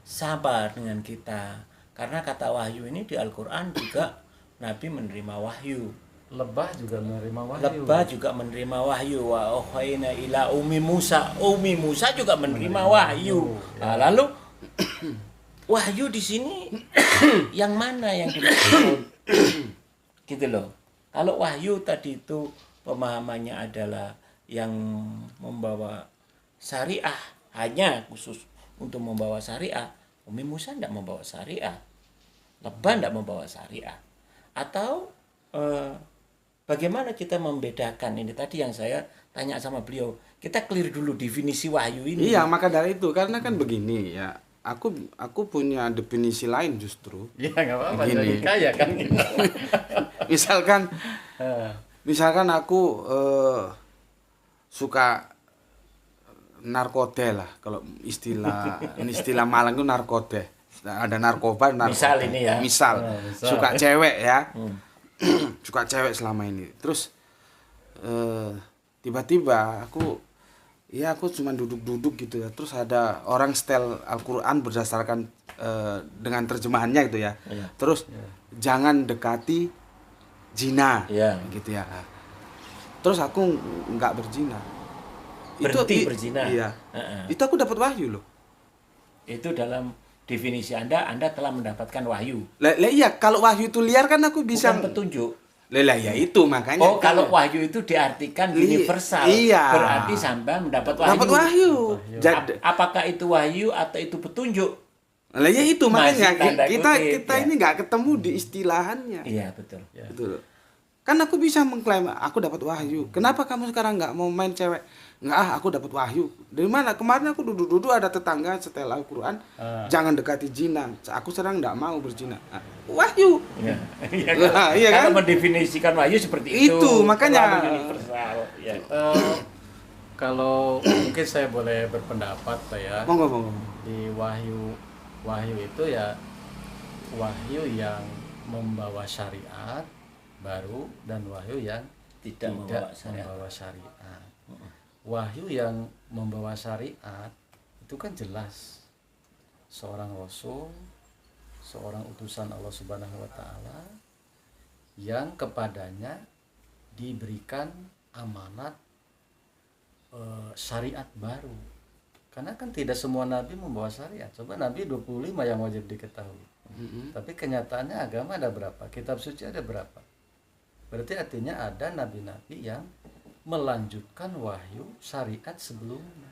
sama dengan kita? Karena kata wahyu ini di Al-Quran juga Nabi menerima wahyu. Lebah juga menerima wahyu. Lebah juga menerima wahyu. Wa auhayna ila Ummi Musa. Ummi Musa juga menerima wahyu. Nah, lalu wahyu di sini yang mana yang dimaksud? Gitu loh. Kalau wahyu tadi itu pemahamannya adalah yang membawa syariah, hanya khusus untuk membawa syariah. Ummi Musa tidak membawa syariah. Lebah tidak membawa syariah. Atau bagaimana kita membedakan ini tadi yang saya tanya sama beliau. Kita clear dulu definisi wahyu ini. Iya, maka dari itu karena kan begini ya. Aku punya definisi lain justru. Ya nggak apa-apa, Gini. jadi kaya kan kita. Misalkan aku suka narkote lah, kalau istilah Malang itu narkote. Ada narkoba, narkote. Misal ini ya. Misal, misal. suka cewek ya. Suka cewek selama ini. Terus tiba-tiba aku cuma duduk-duduk gitu ya. Terus ada orang setel Al-Qur'an berdasarkan dengan terjemahannya gitu ya. Iya. Terus jangan dekati zina, Iya. gitu ya. Terus aku nggak berzina. Berhenti berzina. Iya. Heeh. Itu aku dapat wahyu loh. Itu dalam definisi Anda telah mendapatkan wahyu. Lah iya, kalau wahyu itu liar kan aku bisa. Bukan petunjuk. Lah ya itu makanya. Oh, kalau wahyu itu diartikan universal. Iya. Berarti sampai mendapat wahyu. dapat wahyu. Apakah itu wahyu atau itu petunjuk? Lah ya itu makanya Masih tanda kita kutip, ya. ini nggak ketemu di istilahannya. Iya, betul. Betul. Kan aku bisa mengklaim aku dapat wahyu. Kenapa kamu sekarang nggak mau main cewek? Nggak, aku dapat wahyu. Dari mana? Kemarin aku duduk-duduk ada tetangga setel Al-Qur'an, jangan dekati zina. Aku sekarang nggak mau berzina. Nah, wahyu. Iya. Iya kan? Kalau mendefinisikan wahyu seperti itu. Itu, makanya. Terlalu universal. Ya. Kalau mungkin saya boleh berpendapat Pak ya, Monggo. di wahyu itu ya wahyu yang membawa syariat baru dan wahyu yang Tidak membawa syariat. membawa syariat. Wahyu yang membawa syariat itu kan jelas seorang rasul, seorang utusan Allah Subhanahu wa taala yang kepadanya diberikan amanat syariat baru. Karena kan tidak semua nabi membawa syariat. Coba nabi 25 yang wajib diketahui. Tapi kenyataannya agama ada berapa? Kitab suci ada berapa? Berarti artinya ada nabi-nabi yang melanjutkan wahyu syariat sebelumnya.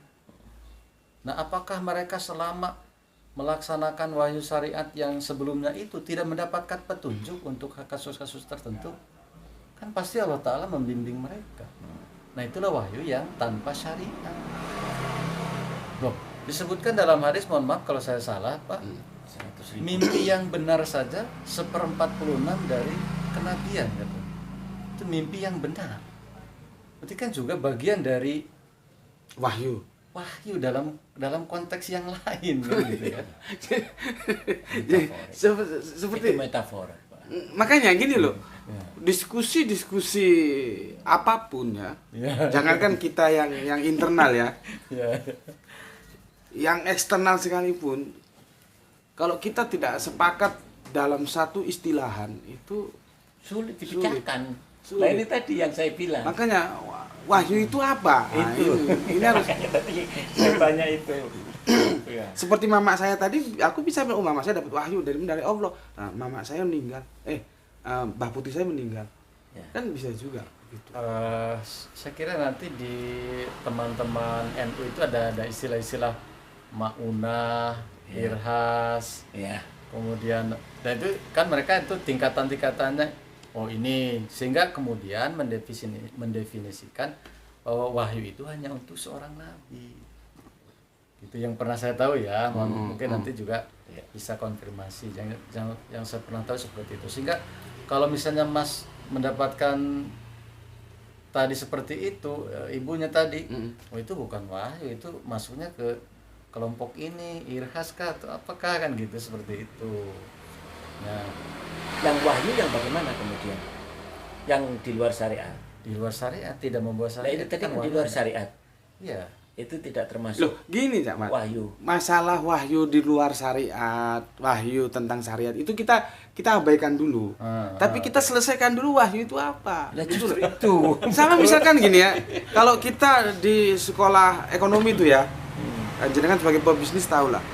Nah, apakah mereka selama melaksanakan wahyu syariat yang sebelumnya itu tidak mendapatkan petunjuk untuk kasus-kasus tertentu? Kan pasti Allah Ta'ala membimbing mereka. Nah, itulah wahyu yang tanpa syariat. Loh, disebutkan dalam hadis, mohon maaf kalau saya salah Pak, mimpi yang benar saja 1/46 dari kenabian gitu. Itu mimpi yang benar. Berarti kan juga bagian dari Wahyu dalam konteks yang lain kan, gitu ya. Seperti Itu metafor. Pak. makanya gini loh. Diskusi apapun ya. Jangankan kita yang internal ya. Yang eksternal sekalipun, kalau kita tidak sepakat dalam satu istilahan itu Sulit dipecahkan. Sulit. Nah, ini tadi yang saya bilang. makanya wahyu itu apa? Nah, Itu. ini harus Makanya tadi saya tanya itu. Ya. seperti mama saya tadi, aku bisa bilang, mama saya dapat wahyu dari Allah. Nah, mama saya meninggal, Mbah Putih saya meninggal, Ya. kan bisa juga gitu. Saya kira nanti di teman-teman NU itu ada istilah-istilah maunah Irhas, Ya. kemudian dan itu kan mereka itu tingkatan-tingkatannya. Oh ini, sehingga kemudian mendefinisikan bahwa wahyu itu hanya untuk seorang nabi. Itu yang pernah saya tahu ya, mungkin nanti juga bisa konfirmasi. Yang saya pernah tahu seperti itu. Sehingga kalau misalnya Mas mendapatkan tadi seperti itu, ibunya tadi, oh itu bukan wahyu, itu masuknya ke kelompok ini, Irhas kah atau apakah kan gitu, seperti itu. Nah, Yang wahyu yang bagaimana kemudian? Yang di luar syariat. di luar syariat tidak membawa Nah, syariat. itu tadi kan di wahyu. luar syariat. Iya. Itu tidak termasuk Loh, gini Cak Mat. wahyu. Masalah wahyu di luar syariat, wahyu tentang syariat itu kita abaikan dulu. Tapi kita selesaikan dulu wahyu itu apa. Nah, justru itu. Sama misalkan gini ya, kalau kita di sekolah ekonomi itu ya, jenengan sebagai pebisnis tahu lah.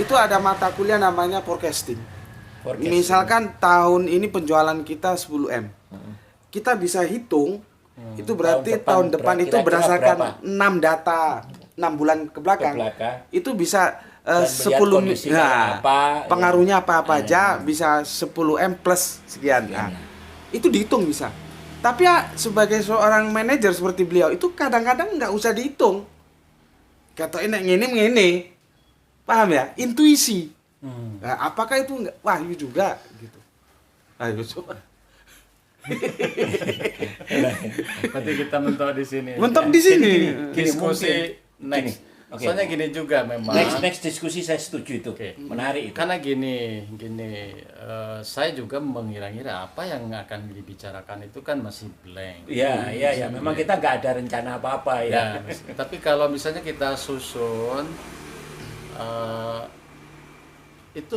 Itu ada mata kuliah namanya forecasting. Misalkan tahun ini penjualan kita 10M. Kita bisa hitung itu berarti tahun depan itu kira-kira berdasarkan berapa? 6 data 6 bulan ke belakang. Itu bisa Dan melihat 10 kondisinya apa, pengaruhnya apa aja bisa 10M plus sekian. Nah, itu dihitung bisa. Tapi ya sebagai seorang manajer seperti beliau itu kadang-kadang nggak usah dihitung. Kata ini. Paham ya? Intuisi. Nah, apakah itu enggak wahyu juga gitu. Ayo coba. Berarti kita mentok di sini. Mentok di sini. Diskusi next. Oke. Soalnya gini juga memang. Next diskusi saya setuju itu. Oke. Menarik itu. Karena gini, saya juga mengira-ngira apa yang akan dibicarakan itu kan masih blank. Iya. Memang kita nggak ada rencana apa-apa ya. Tapi kalau misalnya kita susun, itu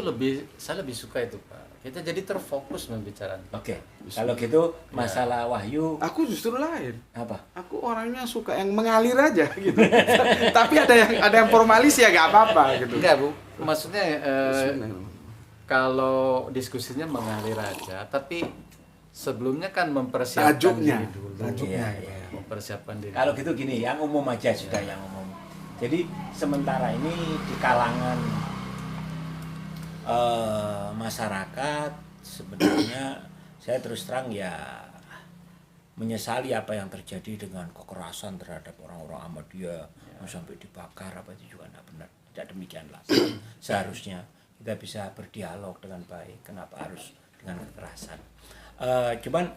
saya lebih suka itu Pak. Kita jadi terfokus membicarakan. Oke. Kalau gitu masalah wahyu Aku justru lain. apa? Aku orangnya suka yang mengalir aja gitu. Tapi ada yang formalis ya nggak apa-apa gitu. Enggak Bu, maksudnya kalau diskusinya mengalir aja, tapi sebelumnya kan mempersiapkan Tajuknya. diri dulu. Iya. Mempersiapkan diri. Kalau gitu gini, yang umum aja sudah yang umum. Jadi sementara ini di kalangan masyarakat sebenarnya saya terus terang ya menyesali apa yang terjadi dengan kekerasan terhadap orang-orang Ahmadiyah sampai dibakar apa itu juga tidak benar. Tidak demikianlah. Seharusnya kita bisa berdialog dengan baik. Kenapa harus dengan kekerasan? Cuman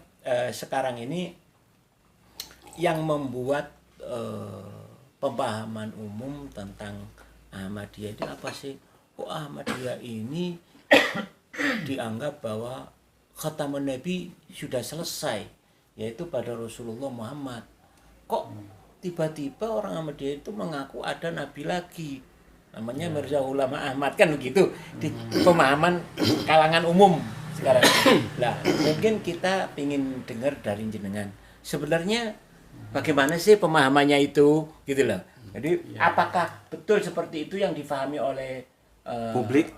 sekarang ini yang membuat pemahaman umum tentang Ahmadiyah itu apa sih? Oh, Ahmadiyah ini dianggap bahwa khataman Nabi sudah selesai, yaitu pada Rasulullah Muhammad. Kok tiba-tiba orang Ahmadiyah itu mengaku ada Nabi lagi, namanya Mirza Ulama Ahmad, kan begitu di pemahaman kalangan umum sekarang. Lah, mungkin kita ingin dengar dari jenengan. Sebenarnya bagaimana sih pemahamannya itu, gitu loh. Jadi apakah betul seperti itu yang difahami oleh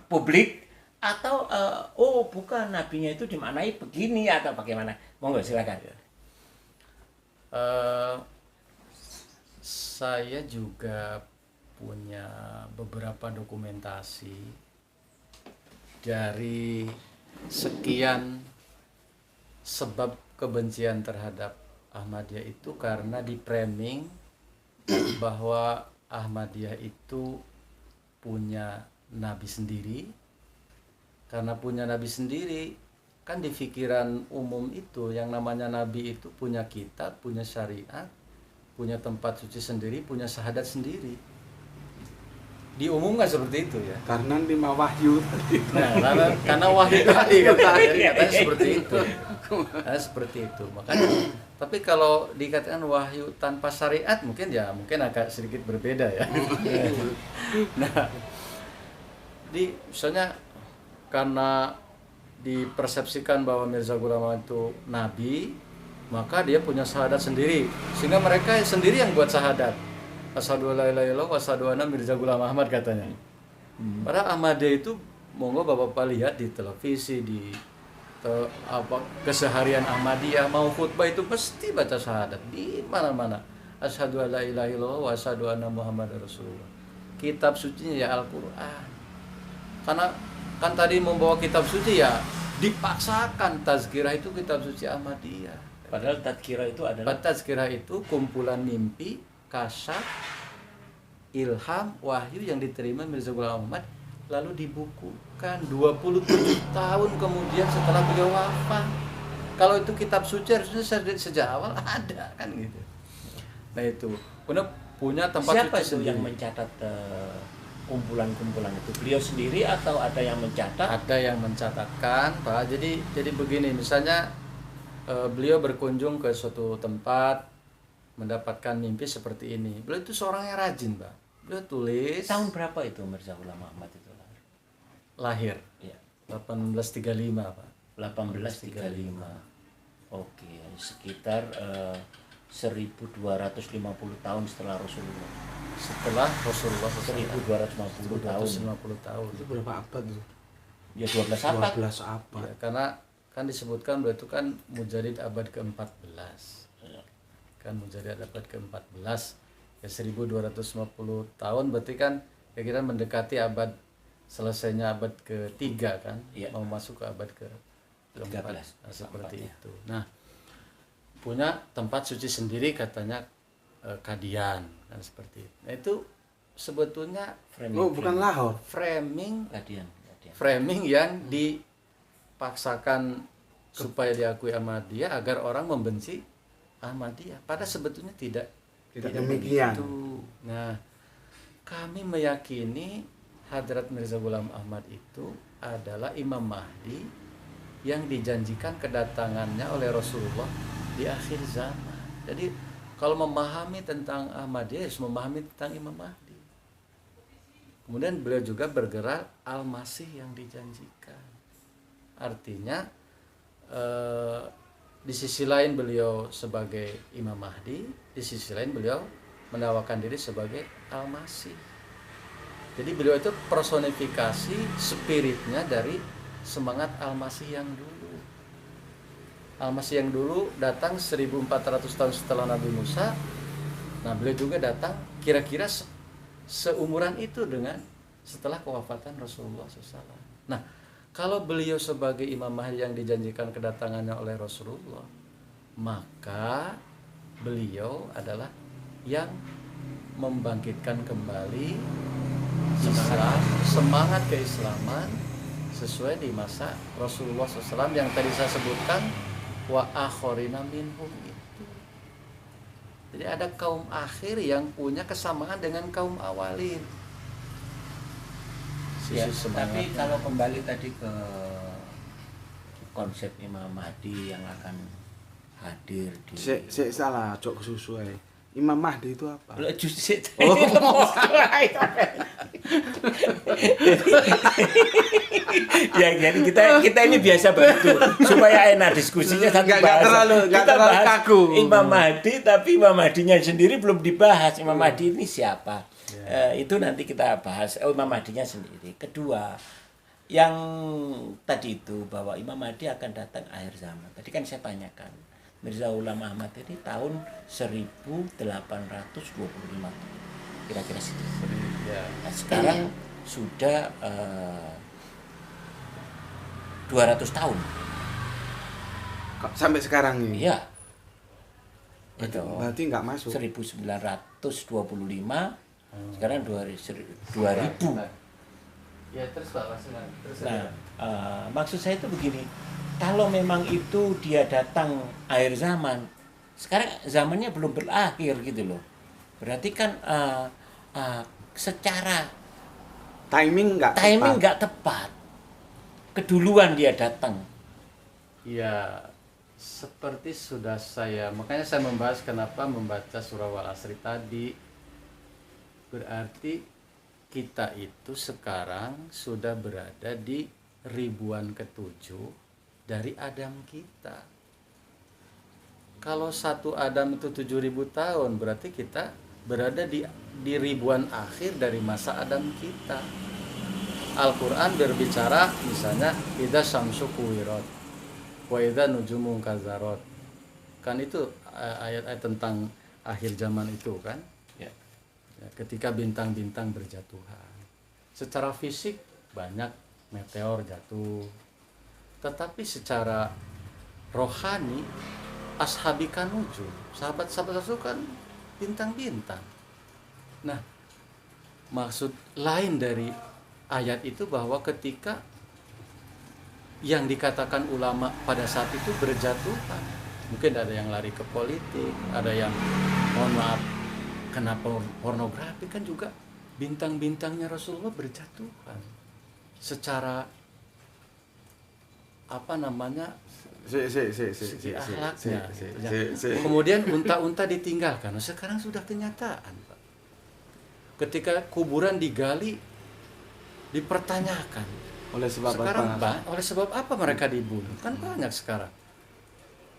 publik atau oh bukan, nabinya itu dimaknai begini atau bagaimana? Monggo silakan. Saya juga punya beberapa dokumentasi dari sekian sebab kebencian terhadap Ahmadiyah itu karena di framing bahwa Ahmadiyah itu punya nabi sendiri. Karena punya nabi sendiri, kan di pikiran umum itu yang namanya nabi itu punya kitab, punya syariat, punya tempat suci sendiri, punya syahadat sendiri. Diumumkan seperti itu ya. Karena 5 wahyu tadi. Nah, karena wahyu tadi katanya seperti itu. Seperti itu. Makanya tapi kalau dikatakan wahyu tanpa syariat mungkin agak sedikit berbeda ya. Nah, misalnya karena dipersepsikan bahwa Mirza Ghulam Ahmad itu nabi, maka dia punya syahadat sendiri, sehingga mereka sendiri yang buat syahadat. Asyhadu alla ilaha illallah wa asyhadu anna Mirza Ghulam Ahmad katanya. Padahal Ahmadiyah itu monggo Bapak lihat di televisi, di keseharian Ahmadiyah mau khutbah itu mesti baca syahadat di mana-mana. Asyhadu alla ilaha illallah wa asyhadu anna Muhammadar Rasulullah. Kitab sucinya ya Al-Qur'an. Karena kan tadi membawa kitab suci ya dipaksakan. Tazkirah itu kitab suci Ahmadiyah. Padahal tadkirah itu adalah Tazkirah itu kumpulan mimpi, kasyaf, ilham, wahyu yang diterima Mirza Ghulam Ahmad lalu dibukukan 27 tahun kemudian setelah beliau wafat. Kalau itu kitab suci harusnya sejak awal ada kan gitu. Nah itu punya tempat siapa suci itu yang sendiri. mencatat kumpulan-kumpulan itu? Beliau sendiri atau ada yang mencatat? Ada yang mencatatkan, Pak. Jadi begini, misalnya beliau berkunjung ke suatu tempat mendapatkan mimpi seperti ini. Beliau itu seorang yang rajin, Pak. Beliau tulis Tahun berapa itu Mirza Ghulam Ahmad itu lahir ya. 1835, Pak. 1835. Oke, sekitar 1250 tahun setelah Rasulullah. Setelah Rasulullah 1250 tahun. 150 tahun. Itu berapa abad itu? Ya 12 abad. 12 abad. Ya, karena kan disebutkan beliau itu kan mujadid abad ke-14. Kan mujadid abad ke-14. Ya 1250 tahun berarti kan ya kita mendekati abad selesainya abad ke-3 kan. Ya. Mau masuk ke abad ke-13. 13. Nah, seperti Tampaknya. itu. Nah, punya tempat suci sendiri katanya Kadian kan seperti itu. Nah, itu sebetulnya Oh, bukan Lahore. framing Kadian. yang dipaksakan supaya diakui Ahmadiyah agar orang membenci Ahmadiyah. Padahal sebetulnya tidak demikian. begitu. Nah, kami meyakini Hadrat Mirza Ghulam Ahmad itu adalah Imam Mahdi yang dijanjikan kedatangannya oleh Rasulullah di akhir zaman. Jadi kalau memahami tentang Ahmadiyah harus memahami tentang Imam Mahdi. Kemudian beliau juga bergerak Al-Masih yang dijanjikan. Artinya di sisi lain beliau sebagai Imam Mahdi, di sisi lain beliau menawarkan diri sebagai Al-Masih. Jadi beliau itu personifikasi spiritnya dari semangat Al-Masih yang dulu. Al-Masih yang dulu datang 1400 tahun setelah Nabi Musa. Nah, beliau juga datang kira-kira seumuran itu dengan setelah kewafatan Rasulullah SAW. Nah, kalau beliau sebagai Imam Mahdi yang dijanjikan kedatangannya oleh Rasulullah, maka beliau adalah yang membangkitkan kembali Islam, semangat keislaman sesuai di masa Rasulullah SAW yang tadi saya sebutkan, wa akhorina minhum itu. Jadi ada kaum akhir yang punya kesamaan dengan kaum awalin. Ya, tapi kalau kembali tadi ke konsep Imam Mahdi yang akan hadir di Salah, cok kesusuai. Imam Mahdi itu apa? Ya, jadi kita ini biasa begitu supaya enak diskusinya satu bahasa. Nggak terlalu kaku. Imam Mahdi, tapi Imam Mahdinya sendiri belum dibahas. Imam Mahdi ini siapa? Itu nanti kita bahas. Imam Mahdinya sendiri. Kedua, yang tadi itu bahwa Imam Mahdi akan datang akhir zaman. Tadi kan saya tanyakan, Mirza Ghulam Ahmad ini tahun 1825 kira-kira situ. Nah, sekarang sudah 200 tahun. Sampai sekarang ini. Iya. Itu Berarti nggak masuk. 1925 sekarang 2000. Ya, terus Pak, terus. Nah, maksud saya itu begini, kalau memang itu dia datang akhir zaman, sekarang zamannya belum berakhir gitu loh. Berarti kan secara Timing timing nggak tepat. Keduluan dia datang. Ya, seperti sudah makanya saya membahas kenapa membaca surah Wal-Asri tadi. Berarti kita itu sekarang sudah berada di ribuan ke-7 dari Adam kita. Kalau satu Adam itu 7.000 tahun, berarti kita berada di ribuan akhir dari masa Adam kita. Al-Quran berbicara misalnya idza syamsu kuwirat wa idza nujumu kazarat. Kan itu ayat-ayat tentang akhir zaman itu kan. Ya, ketika bintang-bintang berjatuhan. Secara fisik banyak meteor jatuh. Tetapi secara rohani ashabi kanujum, sahabat-sahabat Rasul kan bintang-bintang. Nah, maksud lain dari ayat itu bahwa ketika yang dikatakan ulama pada saat itu berjatuhan, mungkin ada yang lari ke politik, ada yang mohon maaf kena pornografi, kan juga bintang-bintangnya Rasulullah berjatuhan secara apa namanya segi akhlaknya. Kemudian unta-unta ditinggalkan. Sekarang sudah kenyataan, Pak. Ketika kuburan digali, dipertanyakan Oleh sebab sekarang apa? oleh sebab apa mereka dibunuh? Kan banyak sekarang.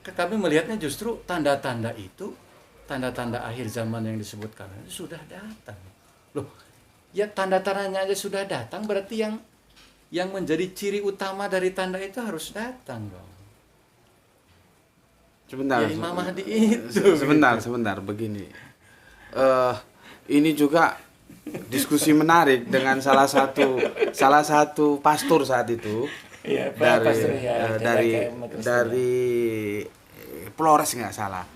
Kami melihatnya justru tanda-tanda itu, tanda-tanda akhir zaman yang disebutkan itu sudah datang. Loh, ya tanda-tandanya aja sudah datang, berarti yang menjadi ciri utama dari tanda itu harus datang dong. Sebentar. Ya, Imam Mahdi itu. Sebentar begini. Ini juga diskusi menarik dengan salah satu pastor saat itu. Iya, dari pastor, ya, dari Flores nggak salah,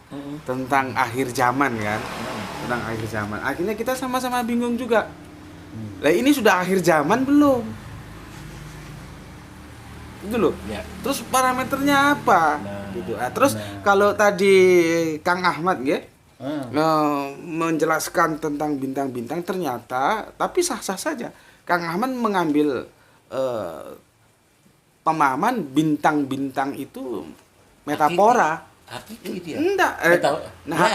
tentang akhir zaman kan, tentang akhir zaman. Akhirnya kita sama-sama bingung juga. Lah ini sudah akhir zaman belum? Itu loh. Ya. Terus parameternya apa? Gitu. Terus kalau tadi Kang Ahmad ya menjelaskan tentang bintang-bintang, ternyata tapi sah-sah saja. Kang Ahmad mengambil pemahaman bintang-bintang itu metafora. Hakiki dia. Enggak.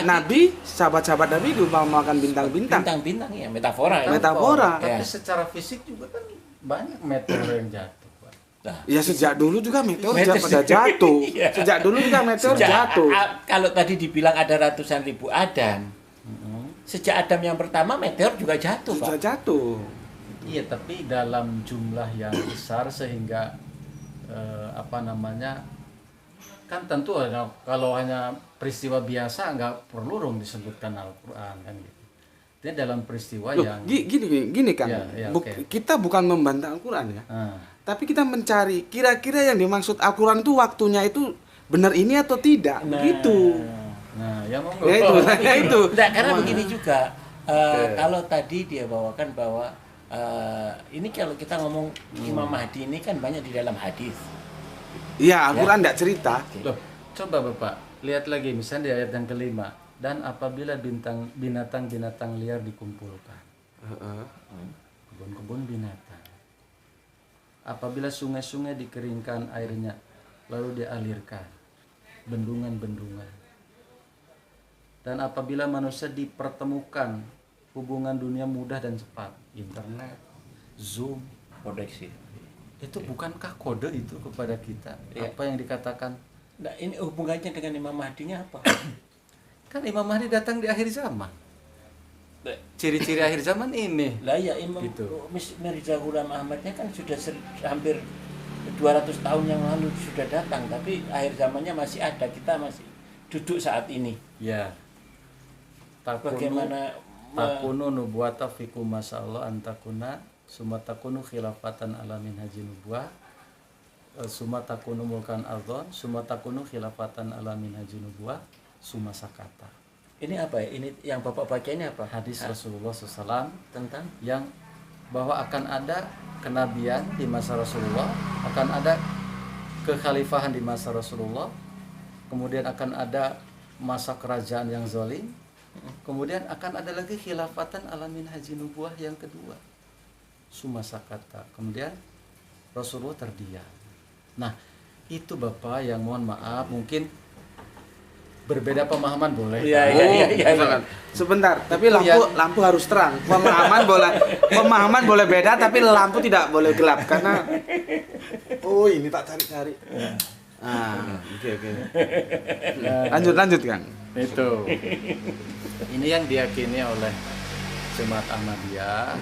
Nabi, sahabat-sahabat Nabi diumpamakan bintang-bintang. Bintang-bintang ya, metafora ya. Metafora. Tapi Ya. secara fisik juga kan banyak meteor yang jatuh, Pak. Nah, Ya sejak dulu juga meteor Meteor pada jatuh. Iya. Sejak dulu juga meteor jatuh. Kalau tadi dibilang ada ratusan ribu Adam, sejak Adam yang pertama meteor juga jatuh, Pak. Sudah jatuh. Iya, tapi dalam jumlah yang besar sehingga kan tentu kalau hanya peristiwa biasa nggak perlu dong disebutkan Al-Quran kan gitu. Dia dalam peristiwa Loh, yang gini kan. Ya, oke. Kita bukan membantah Al-Quran ya. Ah, Tapi kita mencari kira-kira yang dimaksud Al-Quran itu waktunya itu benar ini atau tidak. Begitu. nah, yang mau Ya itu. Nah, karena begini juga, kalau tadi dia bawakan bahwa ini kalau kita ngomong Imam Mahdi ini kan banyak di dalam hadis. Iya, Al-Quran tidak cerita. Loh, coba Bapak lihat lagi misalnya di ayat yang kelima, dan apabila binatang-binatang liar dikumpulkan, kebun-kebun binatang, apabila sungai-sungai dikeringkan airnya lalu dialirkan, bendungan-bendungan, dan apabila manusia dipertemukan, hubungan dunia mudah dan cepat, internet, zoom, Kodeksi. itu bukankah kode itu kepada kita? Iya. Apa yang dikatakan? Nah, ini hubungannya dengan Imam Mahdinya apa? Kan Imam Mahdi datang di akhir zaman. Ciri-ciri akhir zaman ini. Lah ya Imam Gitu. Mirza Ghulam Ahmadnya kan sudah hampir 200 tahun yang lalu sudah datang, tapi akhir zamannya masih ada, kita masih duduk saat ini. Ya. Bagaimana takunu nubuwata fikum masyaallah antakuna summa takunu khilafatan alamin haji nubuwah summa takunu mulkan ardhon summa takunu khilafatan alamin haji nubuwah summa sakata. ini apa ya? Ini yang Bapak baca ini apa? Hadis Rasulullah SAW Tentang yang bahwa akan ada kenabian di masa Rasulullah, akan ada kekhalifahan di masa Rasulullah, kemudian akan ada masa kerajaan yang zalim, kemudian akan ada lagi khilafatan alamin haji nubuwah yang kedua, summa sakata, kemudian Rasulullah terdiam. Nah itu Bapak yang mohon maaf mungkin berbeda pemahaman boleh. Iya. Sebentar, tapi lampu harus terang. Pemahaman boleh beda, tapi lampu tidak boleh gelap karena ini tak cari-cari. Oke. Lanjut Kang. Itu. Ini yang diyakini oleh Jemaat Ahmadiyah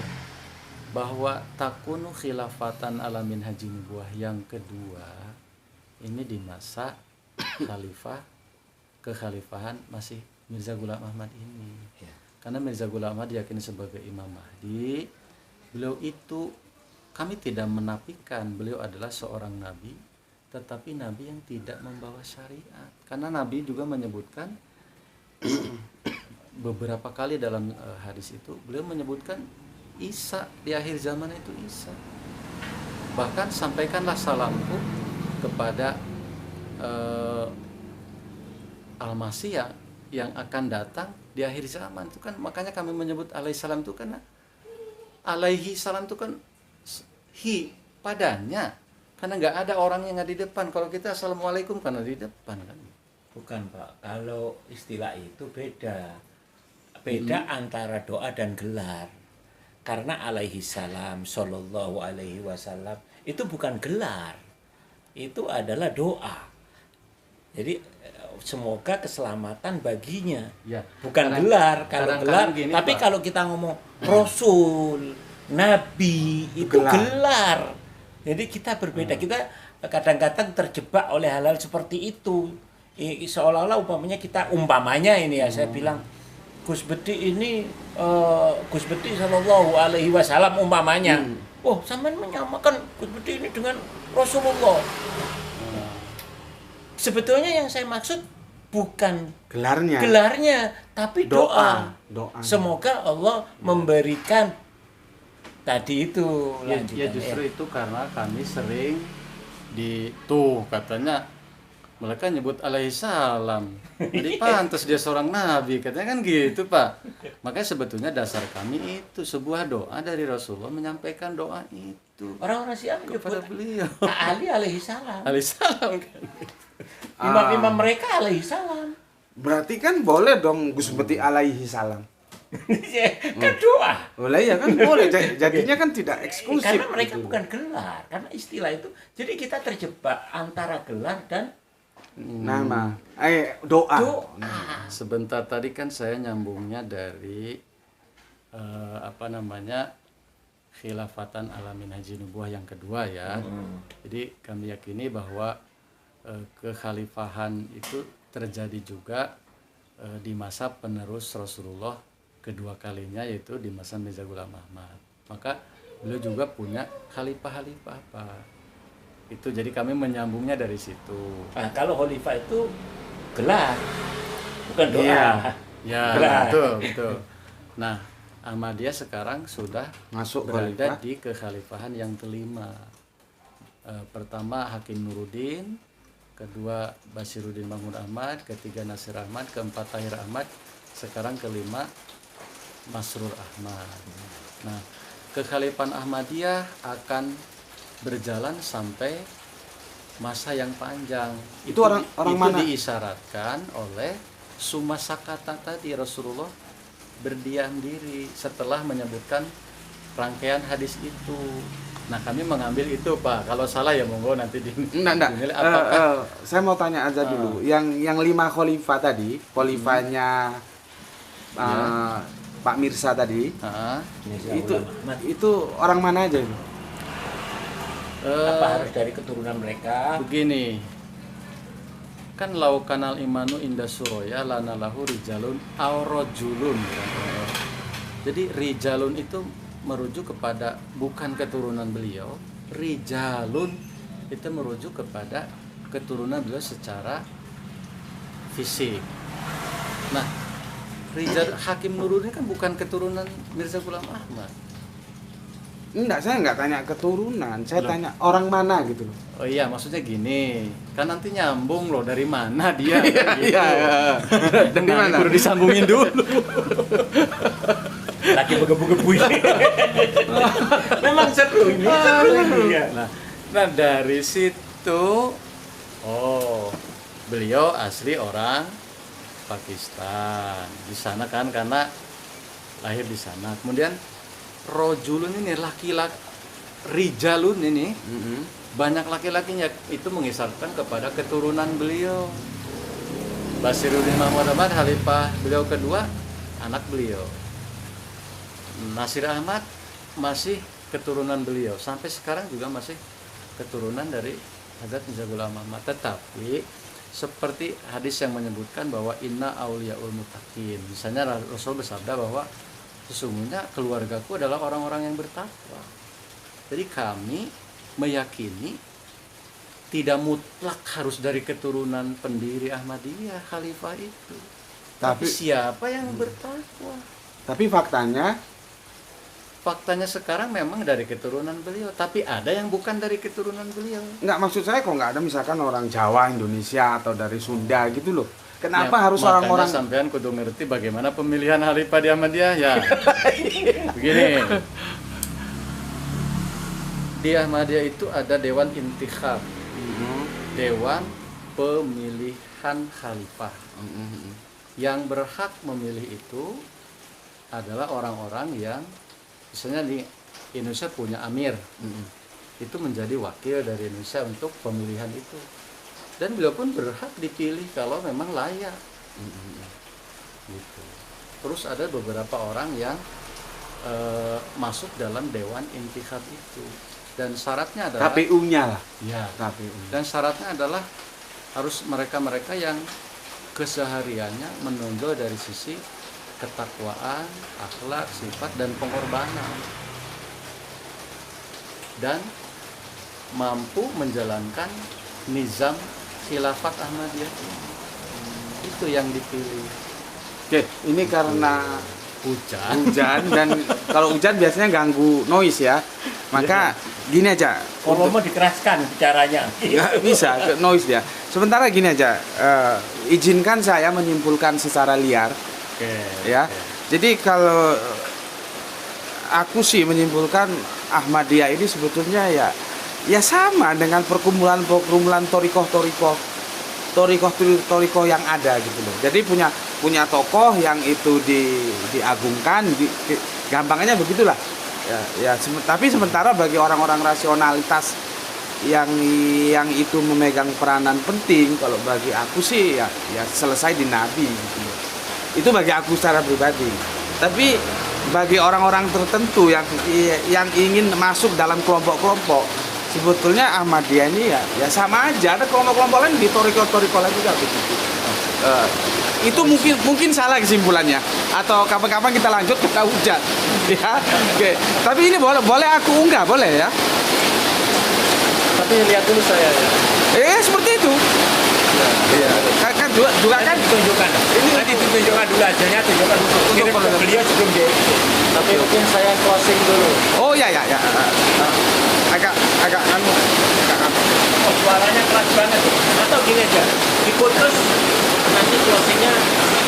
bahwa takunu khilafatan alamin haji nubuwah yang kedua ini di masa kekhalifahan masih Mirza Ghulam Ahmad ini. Karena Mirza Ghulam Ahmad diyakini sebagai Imam Mahdi, beliau itu kami tidak menafikan beliau adalah seorang nabi, tetapi nabi yang tidak membawa syariat. Karena nabi juga menyebutkan beberapa kali dalam hadis itu beliau menyebutkan Isa di akhir zaman itu Isa. Bahkan sampaikanlah salamku kepada Al-Masih yang akan datang di akhir zaman itu kan, makanya kami menyebut alaihi salam itu karena alaihi salam itu kan hi padanya, karena nggak ada orang yang nggak di depan. Kalau kita assalamualaikum karena di depan kan. Bukan Pak, kalau istilah itu beda antara doa dan gelar. Karena alaihi salam sallallahu alaihi wasallam itu bukan gelar, itu adalah doa. Jadi semoga keselamatan baginya, Ya, bukan gelar. Kalau gelar, gini, tapi Pak. kalau kita ngomong Rasul, Nabi itu gelar. Jadi kita berbeda. Kita kadang-kadang terjebak oleh hal-hal seperti itu. Seolah-olah umpamanya ini ya, saya bilang Gus Bedi ini Gus Bedi sallallahu alaihi wasallam umpamanya. Oh, sampean menyamakan Gus Bedi ini dengan Rasulullah. Sebetulnya yang saya maksud bukan gelarnya, tapi doa. Semoga Allah memberikan tadi itu. Ya justru itu karena kami sering katanya mereka nyebut alaihi salam. Jadi pantas dia seorang nabi, katanya kan gitu, Pak. Makanya sebetulnya dasar kami itu sebuah doa dari Rasulullah menyampaikan doa itu. Orang-orang Syiah kepada beliau. Ali alaihi salam. Alaihi salam kan. Imam-imam mereka alaihi salam. Berarti kan boleh dong Gus Bedi alaihi salam. Kan doa. Boleh ya kan, boleh. Jadinya kan tidak eksklusif. Karena mereka gitu. bukan gelar, karena istilah itu. Jadi kita terjebak antara gelar dan nama. Doa. Sebentar tadi kan saya nyambungnya dari khilafatan ala minhajin nubuwah yang kedua ya. Jadi kami yakini bahwa kekhalifahan itu terjadi juga di masa penerus Rasulullah kedua kalinya, yaitu di masa Mirza Ghulam Ahmad. Maka beliau juga punya khalifah-khalifah Pak. Itu jadi kami menyambungnya dari situ. Nah, kalau khalifah itu gelar, bukan doa. Ya, Gelar. betul. Nah, Ahmadiyah sekarang sudah Masuk berada khalifah. di kekhalifahan yang kelima. Pertama Hakim Nuruddin, kedua Basiruddin Mahmud Ahmad, ketiga Nasir Ahmad, keempat Tahir Ahmad, sekarang kelima Masrur Ahmad. Nah, kekhalifahan Ahmadiyah akan berjalan sampai masa yang panjang. Itu orang mana? Diisyaratkan oleh Summa Sakata tadi, Rasulullah berdiam diri setelah menyebutkan rangkaian hadis itu. Nah, kami mengambil itu Pak. Kalau salah ya monggo nanti Enggak. Saya mau tanya aja dulu. Yang 5 khalifah tadi, khalifahnya Pak Mirza tadi, itu orang mana aja itu? Apa harus dari keturunan mereka? Begini, kan lau kanal imanu inda suroya lana lahu rijalun aurojulun. Jadi rijalun itu merujuk kepada bukan keturunan beliau, rijalun itu merujuk kepada keturunan beliau secara fisik. Nah, Hakim Nuruddin kan bukan keturunan Mirza Ghulam Ahmad. Enggak, saya enggak tanya keturunan, saya tanya orang mana gitu loh. Oh iya, maksudnya gini, kan nanti nyambung loh dari mana dia. Iya. Dari mana? Perlu disambungin dulu. Lagi begebu-gebu ini. Memang seru ini. Nah, dari situ, beliau asli orang Pakistan. Di sana kan karena lahir di sana. Kemudian rojulun ini laki-laki, rijalun ini banyak laki-lakinya, itu mengisarkan kepada keturunan beliau. Basiruddin Mahmud Ahmad khalifah beliau kedua, anak beliau. Nasir Ahmad masih keturunan beliau, sampai sekarang juga masih keturunan dari Hazrat Mirza Ghulam Ahmad. Tetapi seperti hadis yang menyebutkan bahwa inna auliyaul muttaqin, misalnya Rasul bersabda bahwa sesungguhnya keluargaku adalah orang-orang yang bertakwa. Jadi kami meyakini tidak mutlak harus dari keturunan pendiri Ahmadiyah khalifah itu. Tapi siapa yang bertakwa? Tapi Faktanya sekarang memang dari keturunan beliau, tapi ada yang bukan dari keturunan beliau. enggak, maksud saya kok nggak ada misalkan orang Jawa, Indonesia atau dari Sunda gitu loh. Kenapa Ya, harus makanya orang-orang sampean kudu ngerti bagaimana pemilihan khalifah di Ahmadiyah ya. Begini. Di Ahmadiyah itu ada dewan intikhab, dewan pemilihan khalifah. Yang berhak memilih itu adalah orang-orang yang misalnya di Indonesia punya amir, itu menjadi wakil dari Indonesia untuk pemilihan itu, dan beliau pun berhak dipilih kalau memang layak. Gitu. Terus ada beberapa orang yang masuk dalam dewan intikhab itu, dan syaratnya adalah KPU-nya lah. ya, KPU. dan syaratnya adalah harus mereka-mereka yang kesehariannya menonjol dari sisi ketakwaan, akhlak, sifat, dan pengorbanan, dan mampu menjalankan nizam khilafat Ahmadiyah. Itu yang dipilih. Oke, ini karena Hujan. dan kalau hujan biasanya ganggu noise ya. Maka gini aja. Kalau mau dikeraskan bicaranya. Nggak bisa ke noise dia. Sementara gini aja. Izinkan saya menyimpulkan secara liar. Oke. Ya. Jadi kalau aku sih menyimpulkan Ahmadiyah ini sebetulnya ya sama dengan perkumpulan torikoh yang ada gitu loh. Jadi punya tokoh yang itu diagungkan, gampangnya begitulah. Tapi sementara bagi orang-orang rasionalitas yang itu memegang peranan penting, kalau bagi aku sih ya selesai di Nabi gitu loh. Itu bagi aku secara pribadi. Tapi bagi orang-orang tertentu yang ingin masuk dalam kelompok-kelompok, sebetulnya Ahmadiyah ini ya sama aja. Ada kelompok-kelompok lain di toriko lain juga begitu. Itu mungkin salah kesimpulannya. Atau kapan-kapan kita lanjut kita hujan. Ya, oke. Tapi ini boleh aku unggah, boleh ya? Tapi lihat dulu saya ya. Seperti itu. Iya. Kan juga kan Ditunjukkan. Nanti ditunjukkan dulu hasilnya, tunjukkan kirim ke beliau sebelum dia. Tapi mungkin saya closing dulu. Oh ya. Agak Oh, suaranya keras banget. Atau gini aja, diputus nanti closingnya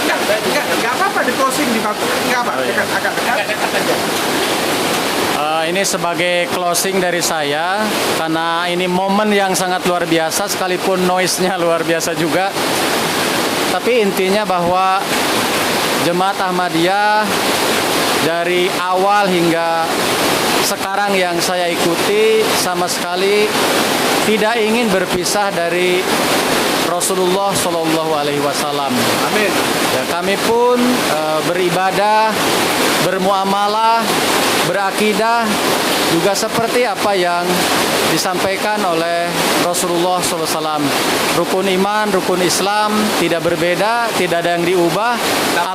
enggak apa-apa di closing di batu. Enggak apa. Agak dekat aja. Ini sebagai closing dari saya, karena ini momen yang sangat luar biasa, sekalipun noise-nya luar biasa juga. Tapi intinya bahwa Jemaat Ahmadiyah dari awal hingga sekarang yang saya ikuti sama sekali tidak ingin berpisah dari Rasulullah Shallallahu Alaihi Wasallam. Amin. Ya, kami pun beribadah, bermuamalah, berakidah juga seperti apa yang disampaikan oleh Rasulullah SAW. Rukun iman, rukun Islam tidak berbeda, tidak ada yang diubah.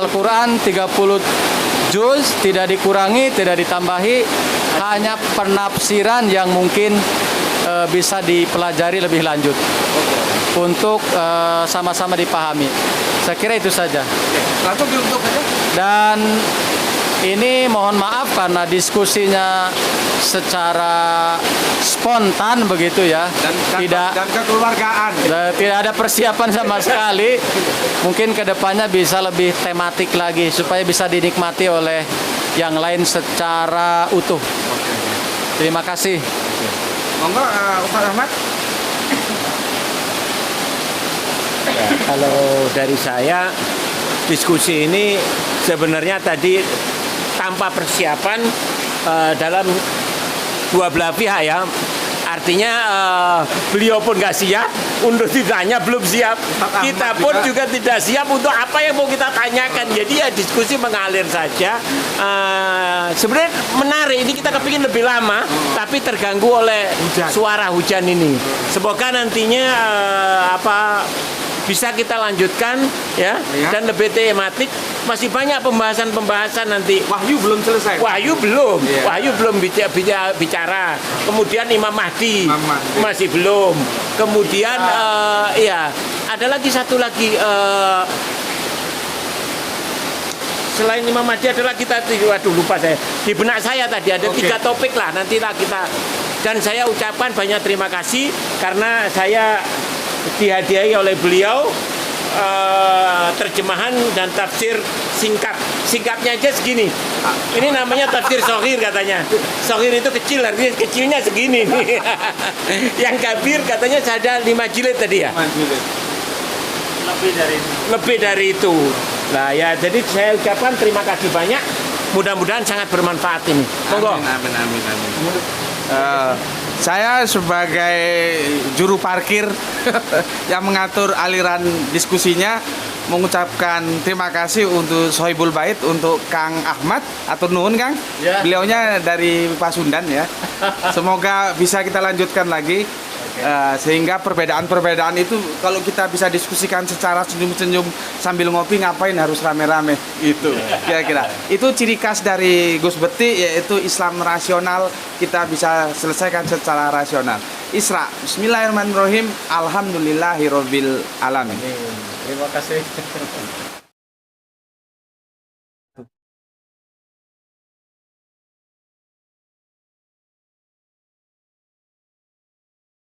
Al-Quran 30 juz, tidak dikurangi, tidak ditambahi, hanya penafsiran yang mungkin bisa dipelajari lebih lanjut untuk sama-sama dipahami. Saya kira itu saja. Langsung ditutup aja. Dan ini mohon maaf karena diskusinya secara spontan begitu ya, Dan kekeluargaan. tidak ada persiapan sama sekali. Mungkin kedepannya bisa lebih tematik lagi supaya bisa dinikmati oleh yang lain secara utuh. Terima kasih. Monggo Ustaz Ahmad. Ya, kalau dari saya diskusi ini sebenarnya tadi tanpa persiapan dalam dua belah pihak ya. Artinya beliau pun nggak siap untuk ditanya, belum siap. Kita pun juga tidak siap untuk apa yang mau kita tanyakan. Jadi ya diskusi mengalir saja. Sebenarnya menarik. Ini kita kepingin lebih lama, tapi terganggu oleh suara hujan ini. Semoga nantinya bisa kita lanjutkan ya, Iya. dan lebih tematik. Masih banyak pembahasan nanti. Wahyu belum selesai. Wahyu belum, Iya. Wahyu belum bicara. Kemudian Imam Mahdi, Imam Mahdi. masih belum. Kemudian ya ada lagi satu lagi. Selain Imam Mahdi ada lagi tadi, waduh lupa saya. Di benak saya tadi ada Oke. 3 topik lah, nantilah kita. Dan saya ucapkan banyak terima kasih karena saya dihadiahi oleh beliau terjemahan dan tafsir singkatnya aja segini. Ini namanya tafsir sohir katanya. Sohir itu kecil, artinya kecilnya segini nih. Yang kabir katanya ada 5 jilid tadi ya. Lebih dari itu. Nah ya, jadi saya ucapkan terima kasih banyak. Mudah-mudahan sangat bermanfaat ini. Monggo. Amin. Saya sebagai juru parkir yang mengatur aliran diskusinya mengucapkan terima kasih untuk Sohibul Bait, untuk Kang Ahmad atau Nuhun Kang. Ya. Beliaunya dari Pasundan ya. Semoga bisa kita lanjutkan lagi. Sehingga perbedaan-perbedaan itu kalau kita bisa diskusikan secara senyum-senyum sambil ngopi, ngapain harus rame-rame itu kira-kira. Itu ciri khas dari Gus Bekti, yaitu Islam rasional, kita bisa selesaikan secara rasional. Isra, Bismillahirrahmanirrahim, Alhamdulillahirabbil alamin. Terima kasih.